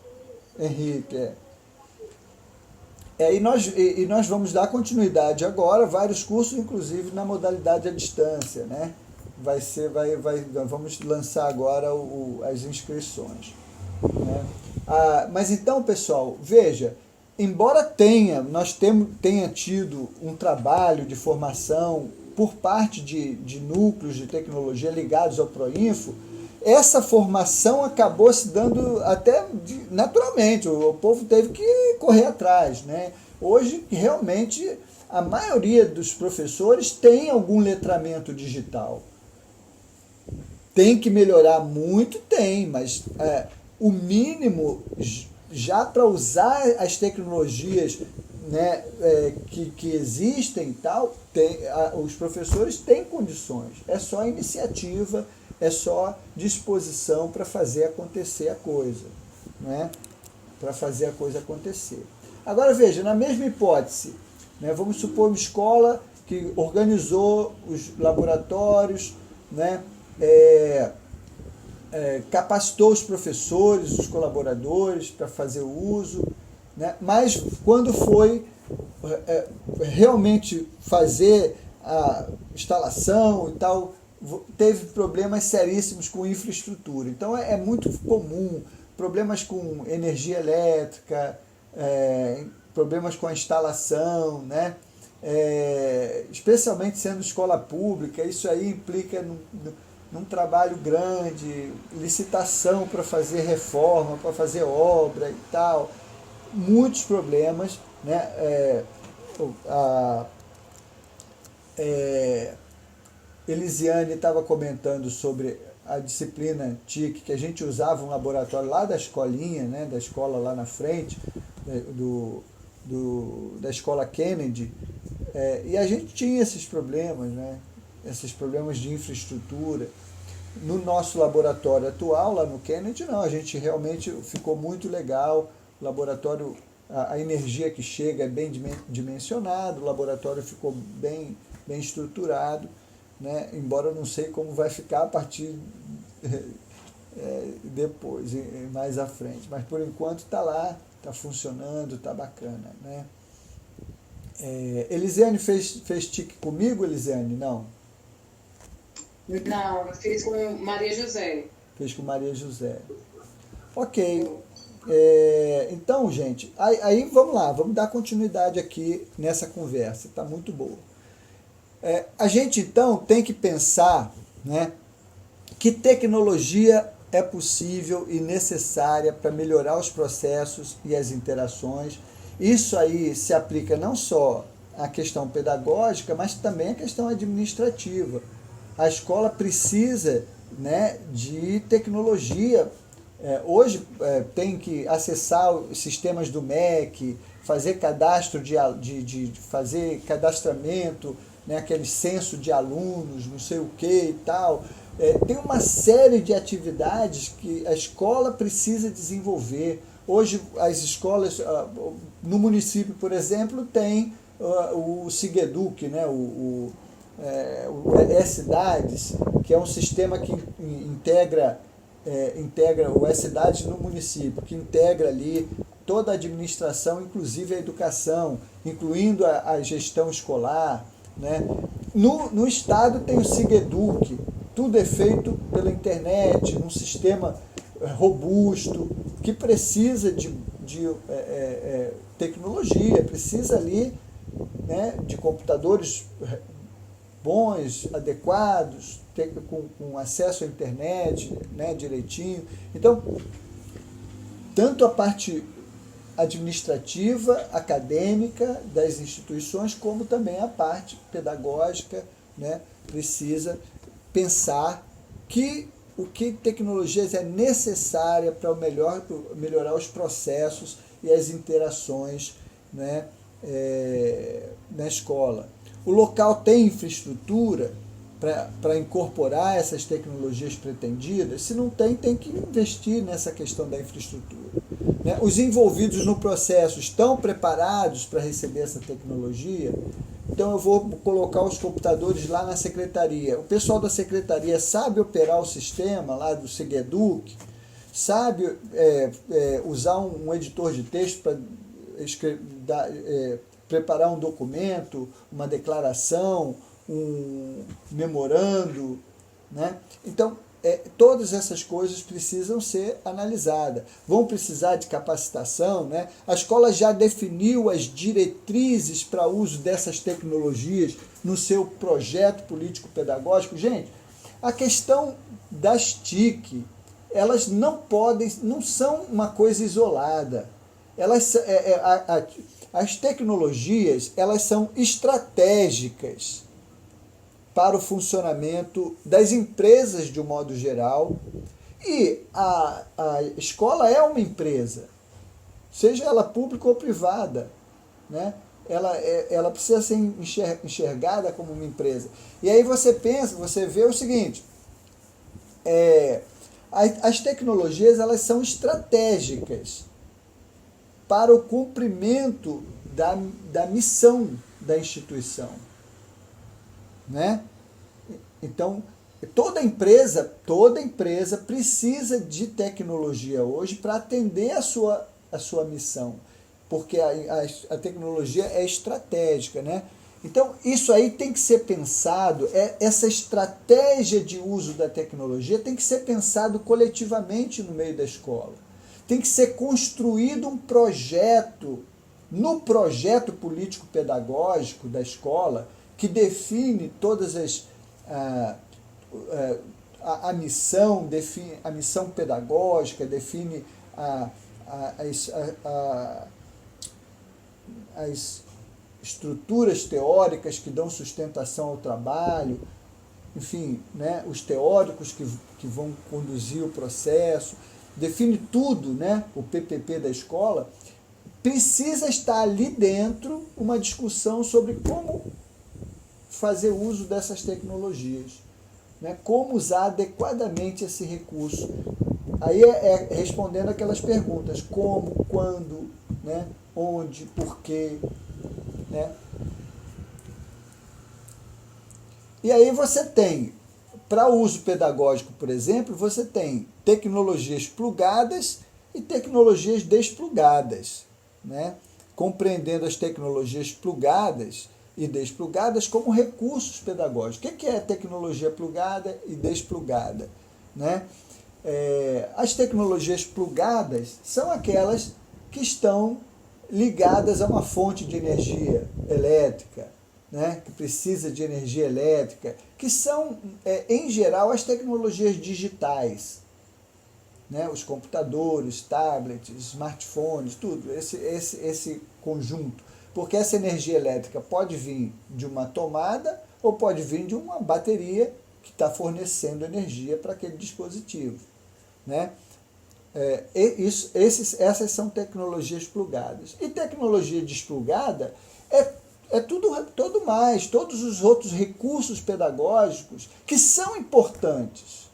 E nós vamos dar continuidade agora, vários cursos, inclusive na modalidade à distância, né? Vamos lançar agora as inscrições, né? Mas então, pessoal, veja, embora tenha tido um trabalho de formação por parte de núcleos de tecnologia ligados ao Proinfo, essa formação acabou se dando até naturalmente, o povo teve que correr atrás, né? Hoje, realmente, a maioria dos professores tem algum letramento digital. Tem que melhorar muito? Tem, mas o mínimo já para usar as tecnologias, né, que existem e tal, os professores têm condições. É só iniciativa, é só disposição para fazer acontecer a coisa, né? Para fazer a coisa acontecer. Agora veja, na mesma hipótese, né, vamos supor uma escola que organizou os laboratórios, né, capacitou os professores, os colaboradores para fazer o uso, né, mas quando foi realmente fazer a instalação e tal, teve problemas seríssimos com infraestrutura. Então é muito comum problemas com energia elétrica, problemas com a instalação, né? Especialmente sendo escola pública, isso aí implica num trabalho grande, licitação para fazer reforma, para fazer obra e tal, muitos problemas, né? Elisiane estava comentando sobre a disciplina TIC, que a gente usava um laboratório lá da escolinha, né, da escola lá na frente, da escola Kennedy, e a gente tinha esses problemas, né, esses problemas de infraestrutura. No nosso laboratório atual, lá no Kennedy, não, a gente realmente ficou muito legal, o laboratório, a energia que chega é bem dimensionado, o laboratório ficou bem estruturado, né? Embora eu não sei como vai ficar a partir depois, mais à frente. Mas por enquanto está lá, está funcionando, está bacana, né? Elisiane fez TIC comigo, Elisiane? Não? Não, eu fiz com Maria José. Fez com Maria José. Ok. Então, gente, aí vamos lá, vamos dar continuidade aqui nessa conversa, está muito boa. A gente, então, tem que pensar, né, que tecnologia é possível e necessária para melhorar os processos e as interações. Isso aí se aplica não só à questão pedagógica, mas também à questão administrativa. A escola precisa, né, de tecnologia Hoje tem que acessar os sistemas do MEC, fazer cadastro de fazer cadastramento, né, aquele censo de alunos, não sei o que e tal. Tem uma série de atividades que a escola precisa desenvolver. Hoje as escolas, no município, por exemplo, tem o Sigeduc, né, o E-Cidades, que é um sistema que integra o E-Cidades no município, que integra ali toda a administração, inclusive a educação, incluindo a gestão escolar, né? No estado tem o Sigeduc, tudo é feito pela internet, num sistema robusto, que precisa de tecnologia, precisa ali, né, de computadores bons, adequados, com acesso à internet, né, direitinho. Então, tanto a parte administrativa, acadêmica das instituições, como também a parte pedagógica, né, precisa pensar o que tecnologias é necessária para melhorar os processos e as interações, né, na escola. O local tem infraestrutura para incorporar essas tecnologias pretendidas? Se não tem, tem que investir nessa questão da infraestrutura, né? Os envolvidos no processo estão preparados para receber essa tecnologia? Então eu vou colocar os computadores lá na secretaria. O pessoal da secretaria sabe operar o sistema lá do Sigeduc? Sabe usar um editor de texto para preparar um documento, uma declaração, um memorando, né? Então, todas essas coisas precisam ser analisadas. Vão precisar de capacitação, né? A escola já definiu as diretrizes para o uso dessas tecnologias no seu projeto político-pedagógico. Gente, a questão das TIC, elas não são uma coisa isolada. As tecnologias, elas são estratégicas para o funcionamento das empresas de um modo geral, e a escola é uma empresa, seja ela pública ou privada, né? Ela precisa ser enxergada como uma empresa. E aí você vê o seguinte, as tecnologias, elas são estratégicas para o cumprimento da missão da instituição, né? Então, toda empresa precisa de tecnologia hoje para atender a sua missão, porque a tecnologia é estratégica, né? Então, isso aí tem que ser pensado, essa estratégia de uso da tecnologia tem que ser pensado coletivamente no meio da escola. Tem que ser construído um projeto, no projeto político-pedagógico da escola, que define todas a missão, define a missão pedagógica, define as estruturas teóricas que dão sustentação ao trabalho, enfim, né, os teóricos que vão conduzir o processo, define tudo, né, o PPP da escola. Precisa estar ali dentro uma discussão sobre como fazer uso dessas tecnologias, né? Como usar adequadamente esse recurso. Aí respondendo aquelas perguntas, como, quando, né? Onde, porquê, né? E aí você tem, para uso pedagógico, por exemplo, você tem tecnologias plugadas e tecnologias desplugadas, né? Compreendendo as tecnologias plugadas e desplugadas como recursos pedagógicos. O que é tecnologia plugada e desplugada, né? As tecnologias plugadas são aquelas que estão ligadas a uma fonte de energia elétrica, né? Que precisa de energia elétrica, que são, em geral, as tecnologias digitais, né? Os computadores, tablets, smartphones, tudo, esse conjunto. Porque essa energia elétrica pode vir de uma tomada ou pode vir de uma bateria que está fornecendo energia para aquele dispositivo, né? Essas são tecnologias plugadas. E tecnologia desplugada é tudo mais, todos os outros recursos pedagógicos que são importantes.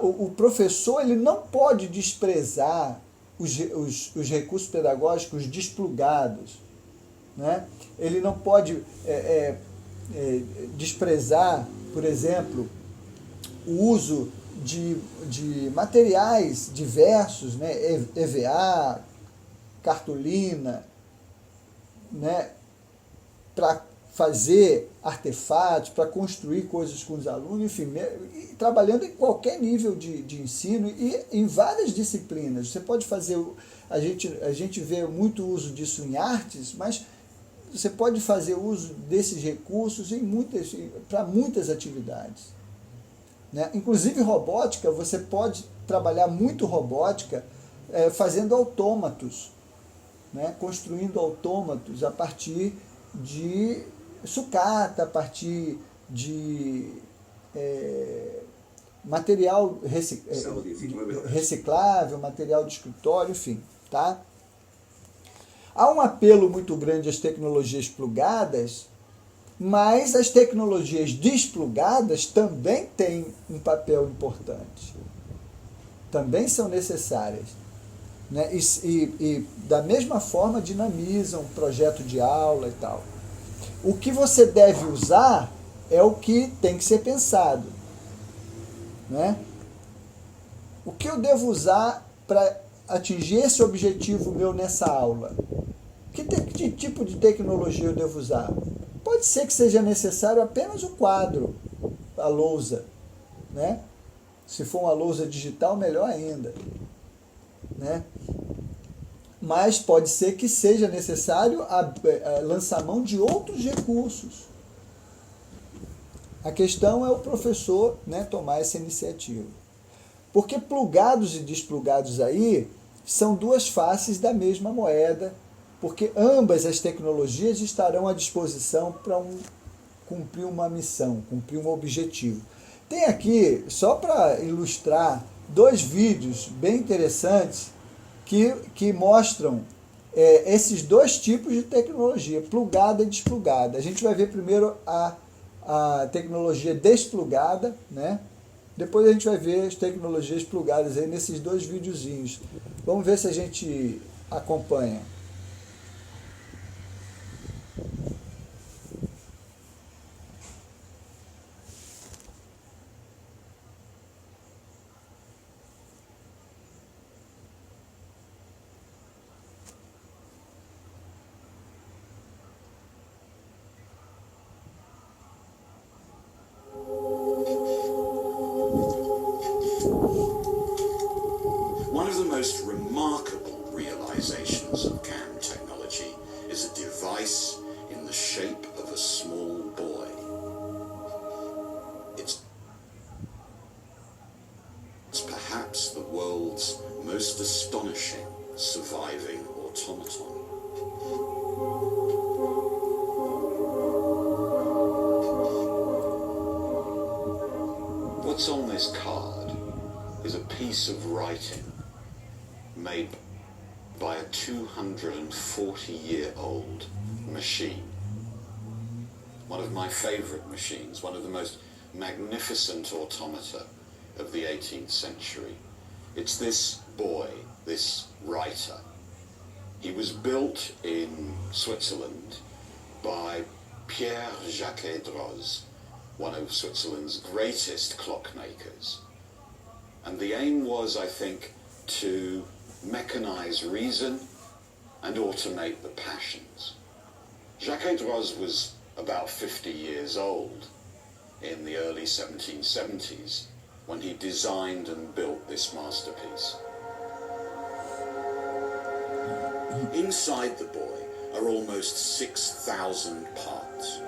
O professor ele não pode desprezar os recursos pedagógicos desplugados, né? Ele não pode desprezar, por exemplo, o uso de materiais diversos, né? EVA, cartolina, né? Para fazer artefatos, para construir coisas com os alunos, enfim, trabalhando em qualquer nível de ensino e em várias disciplinas. Você pode fazer, a gente vê muito uso disso em artes, mas você pode fazer uso desses recursos para muitas atividades, né? Inclusive robótica, você pode trabalhar muito robótica fazendo autômatos, né? Construindo autômatos a partir de sucata, a partir de material reciclável, material de escritório, enfim, tá? Há um apelo muito grande às tecnologias plugadas, mas as tecnologias desplugadas também têm um papel importante. Também são necessárias, né? E da mesma forma dinamizam o projeto de aula e tal. O que você deve usar é o que tem que ser pensado, né? O que eu devo usar para atingir esse objetivo meu nessa aula? Que tipo de tecnologia eu devo usar? Pode ser que seja necessário apenas o quadro, a lousa, né? Se for uma lousa digital, melhor ainda, né? Mas pode ser que seja necessário lançar mão de outros recursos. A questão é o professor, né, tomar essa iniciativa. Porque plugados e desplugados aí são duas faces da mesma moeda, porque ambas as tecnologias estarão à disposição para cumprir uma missão, cumprir um objetivo. Tem aqui, só para ilustrar, 2 vídeos bem interessantes que mostram esses 2 tipos de tecnologia, plugada e desplugada. A gente vai ver primeiro a tecnologia desplugada, né? Depois a gente vai ver as tecnologias plugadas aí nesses 2 videozinhos. Vamos ver se a gente acompanha. One of the most remarkable realizations of CAM technology is a device in the shape of a small boy. It's perhaps the world's most astonishing surviving automaton. What's on this card is a piece of writing made by a 240-year-old machine. One of my favorite machines, one of the most magnificent automata of the 18th century. It's this boy, this writer. He was built in Switzerland by Pierre Jacquet-Droz, one of Switzerland's greatest clockmakers. And the aim was, I think, to mechanize reason and automate the passions. Jacquet-Droz was about 50 years old in the early 1770s when he designed and built this masterpiece. Inside the boy are almost 6,000 parts.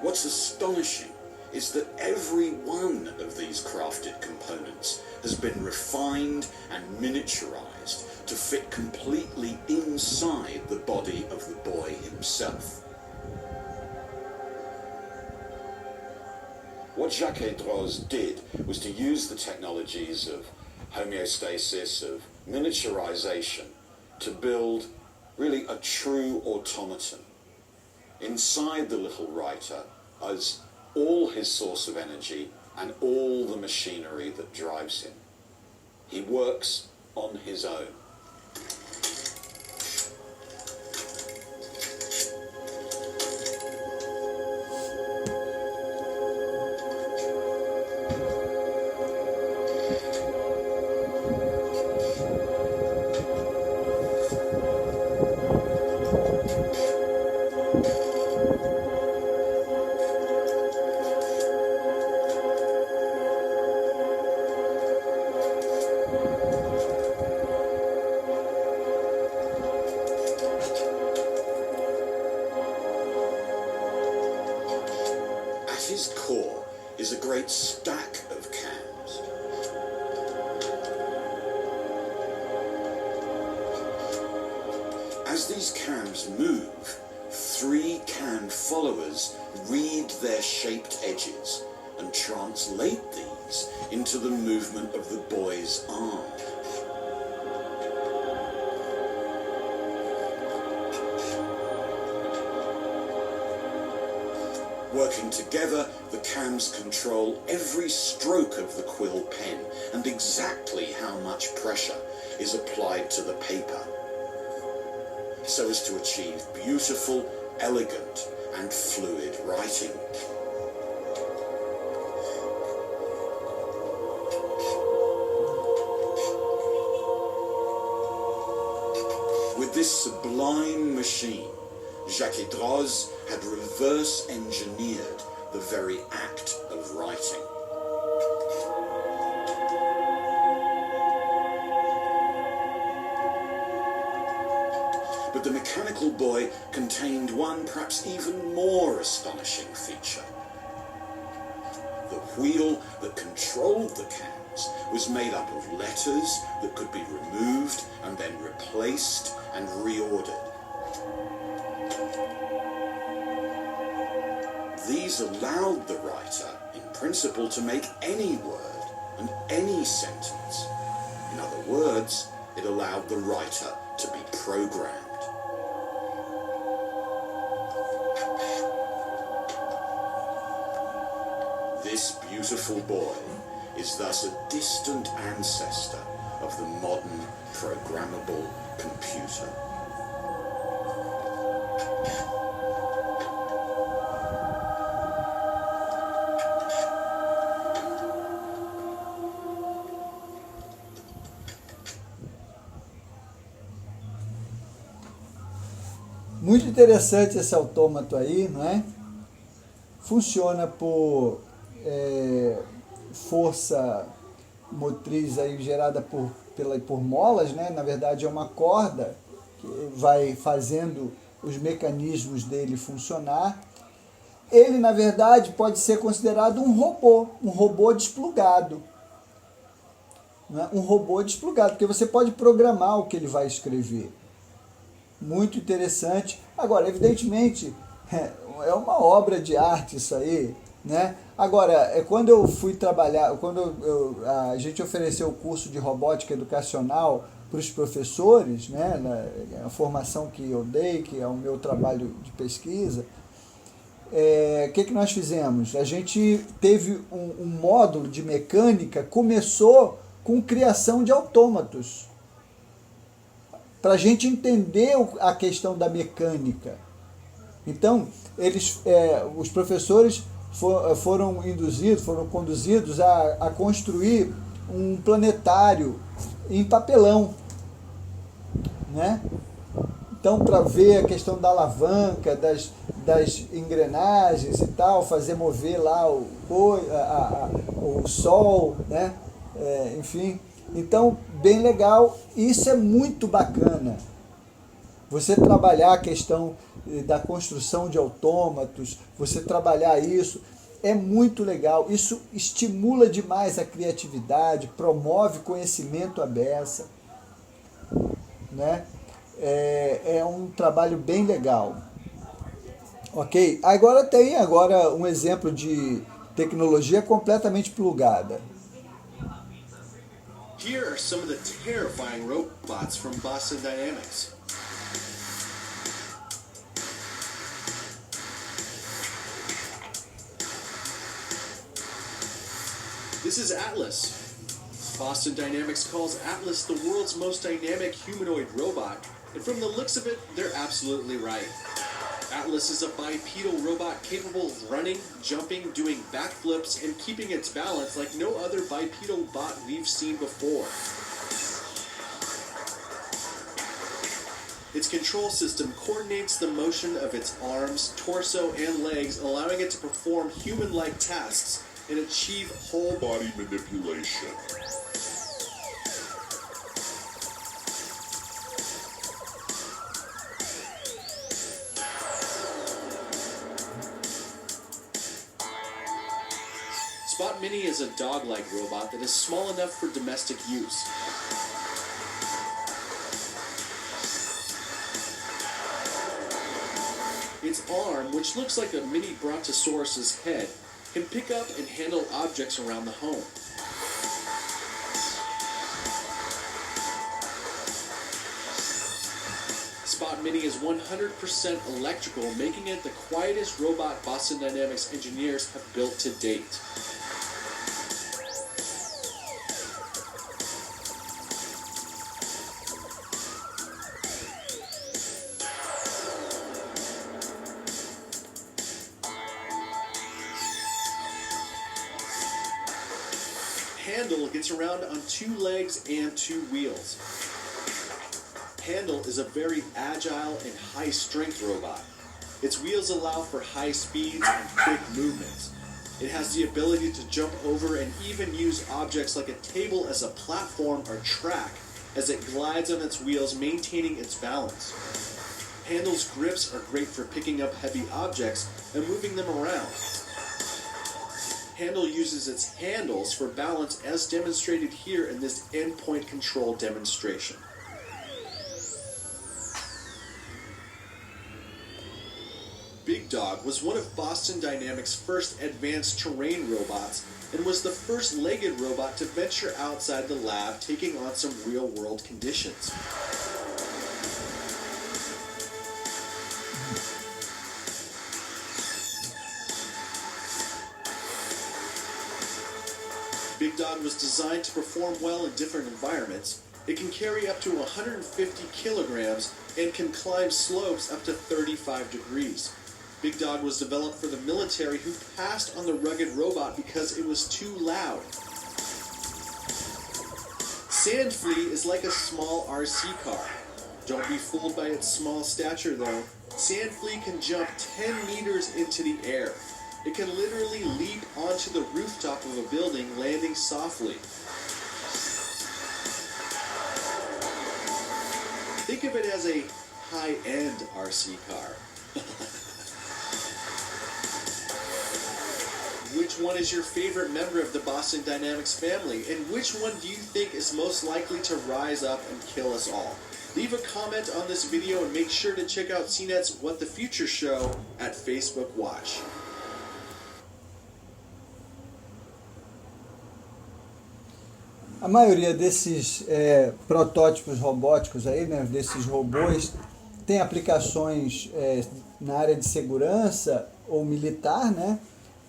What's astonishing is that every one of these crafted components has been refined and miniaturized to fit completely inside the body of the boy himself. What Jacques-Droz did was to use the technologies of homeostasis, of miniaturization, to build really a true automaton. Inside the little writer is all his source of energy and all the machinery that drives him. He works on his own. At his core is a great stack of cams. As these cams move, 3 cam followers read their shaped edges and translate these into the movement of the boy's arm. Working together, the cams control every stroke of the quill pen and exactly how much pressure is applied to the paper, so as to achieve beautiful, elegant, and fluid writing. With this sublime machine, Jacques-Droz had reverse engineered the very act of writing. But the mechanical boy contained one perhaps even more astonishing feature. The wheel that controlled the cams was made up of letters that could be removed and then replaced and reordered. These allowed the writer, in principle, to make any word and any sentence. In other words, it allowed the writer to be programmed. This beautiful boy is thus a distant ancestor of the modern programmable computer. Muito interessante esse autômato aí, não é? Funciona por força motriz aí gerada por molas, né? Na verdade é uma corda que vai fazendo os mecanismos dele funcionar. Ele, na verdade, pode ser considerado um robô desplugado. Né? Um robô desplugado, porque você pode programar o que ele vai escrever. Muito interessante. Agora, evidentemente, é uma obra de arte isso aí, né? Agora, quando eu fui trabalhar, quando a gente ofereceu o curso de robótica educacional para os professores, né? A formação que eu dei, que é o meu trabalho de pesquisa, o que nós fizemos? A gente teve um módulo de mecânica, começou com criação de autômatos, para a gente entender a questão da mecânica. Então, os professores foram conduzidos a construir um planetário em papelão, né? Então, para ver a questão da alavanca, das engrenagens e tal, fazer mover lá o sol, né? Enfim. Então, bem legal, isso é muito bacana. Você trabalhar a questão da construção de autômatos, você trabalhar isso, é muito legal. Isso estimula demais a criatividade, promove conhecimento à beça, né? É um trabalho bem legal. Ok? Agora tem um exemplo de Tecnologia completamente plugada. Here are some of the terrifying robots from Boston Dynamics. This is Atlas. Boston Dynamics calls Atlas the world's most dynamic humanoid robot, and from the looks of it, they're absolutely right. Atlas is a bipedal robot capable of running, jumping, doing backflips, and keeping its balance like no other bipedal bot we've seen before. Its control system coordinates the motion of its arms, torso, and legs, allowing it to perform human-like tasks and achieve whole body manipulation. Spot Mini is a dog-like robot that is small enough for domestic use. Its arm, which looks like a mini brontosaurus's head, can pick up and handle objects around the home. Spot Mini is 100% electrical, making it the quietest robot Boston Dynamics engineers have built to date. Handle gets around on 2 legs and 2 wheels. Handle is a very agile and high-strength robot. Its wheels allow for high speeds and quick movements. It has the ability to jump over and even use objects like a table as a platform or track as it glides on its wheels, maintaining its balance. Handle's grips are great for picking up heavy objects and moving them around. Handle uses its handles for balance as demonstrated here in this endpoint control demonstration. Big Dog was one of Boston Dynamics' first advanced terrain robots and was the first legged robot to venture outside the lab, taking on some real-world conditions. Big Dog was designed to perform well in different environments. It can carry up to 150 kilograms and can climb slopes up to 35 degrees. Big Dog was developed for the military, who passed on the rugged robot because it was too loud. Sand Flea is like a small RC car. Don't be fooled by its small stature though. Sand Flea can jump 10 meters into the air. It can literally leap onto the rooftop of a building, landing softly. Think of it as a high-end RC car. Which one is your favorite member of the Boston Dynamics family, and which one do you think is most likely to rise up and kill us all? Leave a comment on this video and make sure to check out CNET's What the Future show at Facebook Watch. A maioria desses protótipos robóticos aí, né, desses robôs, tem aplicações na área de segurança ou militar, né?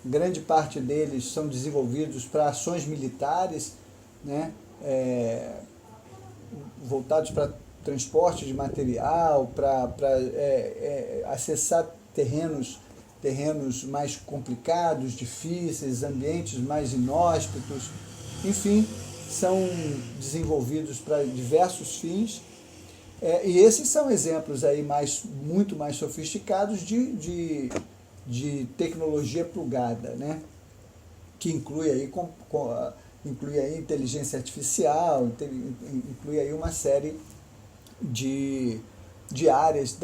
Grande parte deles são desenvolvidos para ações militares, né? Voltados para transporte de material, para acessar terrenos mais complicados, difíceis, ambientes mais inóspitos, enfim, são desenvolvidos para diversos fins, e esses são exemplos aí muito mais sofisticados de tecnologia plugada, né? Que inclui aí, inclui aí inteligência artificial, inclui aí uma série de áreas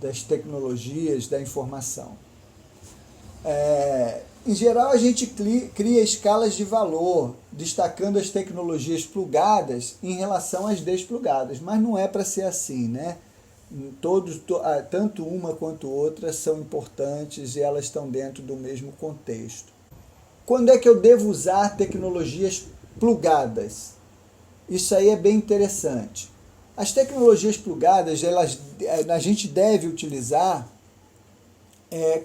das tecnologias da informação. Em geral, a gente cria escalas de valor, destacando as tecnologias plugadas em relação às desplugadas, mas não é para ser assim, né? Tanto uma quanto outra são importantes e elas estão dentro do mesmo contexto. Quando é que eu devo usar tecnologias plugadas? Isso aí é bem interessante. As tecnologias plugadas, a gente deve utilizar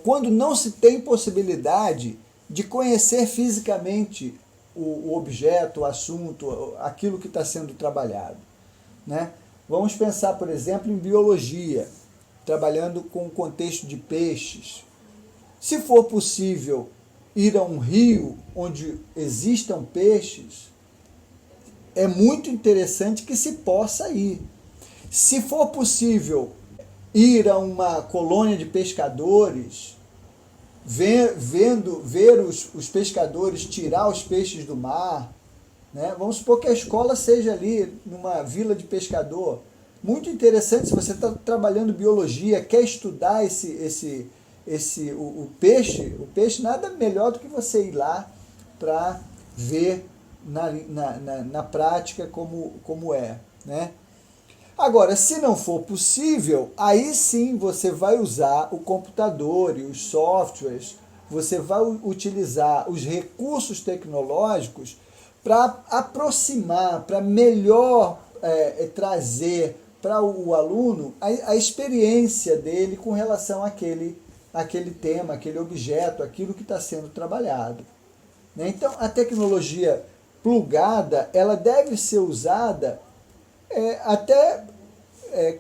quando não se tem possibilidade de conhecer fisicamente o objeto, o assunto, aquilo que está sendo trabalhado, né? Vamos pensar, por exemplo, em biologia, trabalhando com o contexto de peixes. Se for possível ir a um rio onde existam peixes, é muito interessante que se possa ir. Se for possível ir a uma colônia de pescadores, ver os pescadores tirar os peixes do mar, né? Vamos supor que a escola seja ali numa vila de pescador. Muito interessante, se você está trabalhando biologia, quer estudar o peixe nada melhor do que você ir lá para ver na prática como é, né? Agora, se não for possível, aí sim você vai usar o computador e os softwares, você vai utilizar os recursos tecnológicos para aproximar, para melhor trazer para o aluno a experiência dele com relação àquele tema, aquele objeto, aquilo que está sendo trabalhado, né? Então, a tecnologia plugada, ela deve ser usada até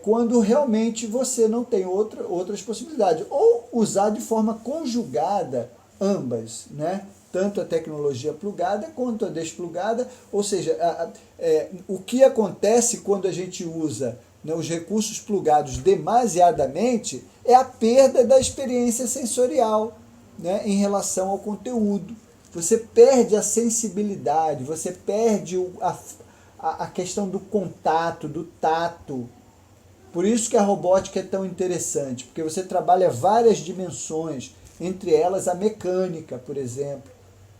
quando realmente você não tem outras possibilidades, ou usar de forma conjugada ambas, né? Tanto a tecnologia plugada quanto a desplugada, ou seja, o que acontece quando a gente usa, né, os recursos plugados demasiadamente é a perda da experiência sensorial, né, em relação ao conteúdo. Você perde a sensibilidade, você perde a questão do contato, do tato. Por isso que a robótica é tão interessante, porque você trabalha várias dimensões, entre elas a mecânica, por exemplo.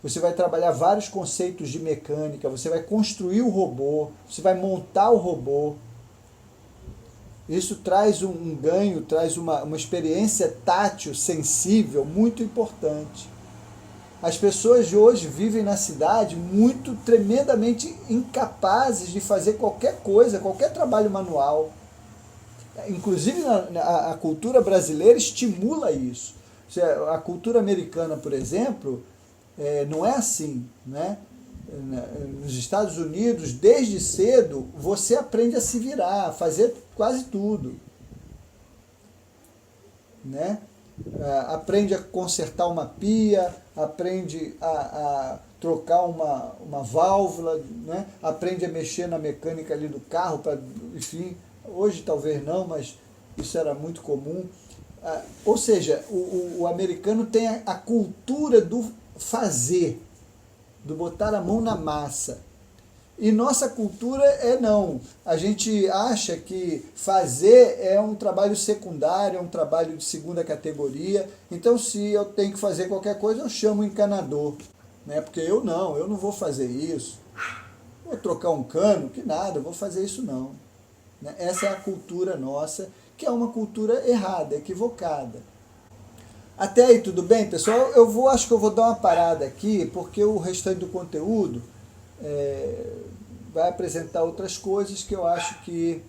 Você vai trabalhar vários conceitos de mecânica, você vai construir o robô, você vai montar o robô. Isso traz um ganho, traz uma experiência tátil, sensível, muito importante. As pessoas de hoje vivem na cidade tremendamente incapazes de fazer qualquer coisa, qualquer trabalho manual. Inclusive a cultura brasileira estimula isso. A cultura americana, por exemplo, não é assim, né? Nos Estados Unidos, desde cedo, você aprende a se virar, a fazer quase tudo, né? Aprende a consertar uma pia, aprende a trocar uma válvula, né? Aprende a mexer na mecânica ali do carro, enfim, hoje talvez não, mas isso era muito comum. Ou seja, o americano tem a cultura do fazer, do botar a mão na massa. E nossa cultura não. A gente acha que fazer é um trabalho secundário, é um trabalho de segunda categoria. Então, se eu tenho que fazer qualquer coisa, eu chamo o encanador, né? Porque eu não vou fazer isso. Vou trocar um cano, que nada, eu vou fazer isso não. Né? Essa é a cultura nossa, que é uma cultura errada, equivocada. Até aí, tudo bem, pessoal? Acho que eu vou dar uma parada aqui, porque o restante do conteúdo vai apresentar outras coisas que eu acho que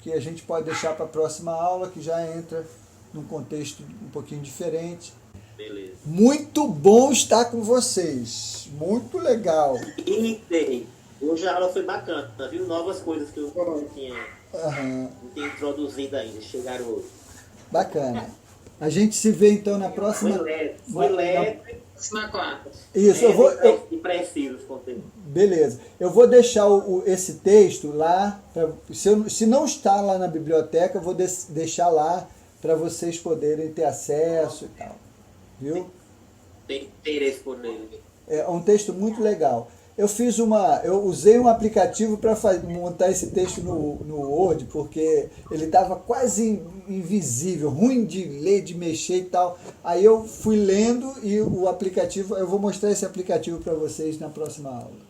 a gente pode deixar para a próxima aula, que já entra num contexto um pouquinho diferente. Beleza. Muito bom estar com vocês. Muito legal. E hoje a aula foi bacana, viu? Novas coisas que eu não tinha introduzido ainda, chegaram hoje. Bacana. A gente se vê então na próxima. Foi leve. Na quarta. Isso, E preciso os conteúdos. Beleza. Eu vou deixar esse texto lá, se não está lá na biblioteca, eu vou deixar lá para vocês poderem ter acesso e tal. Viu? Tem interesse por ele. É um texto muito legal. Eu usei um aplicativo para montar esse texto no Word, porque ele estava quase invisível, ruim de ler, de mexer e tal. Aí eu fui lendo e o aplicativo, eu vou mostrar esse aplicativo para vocês na próxima aula.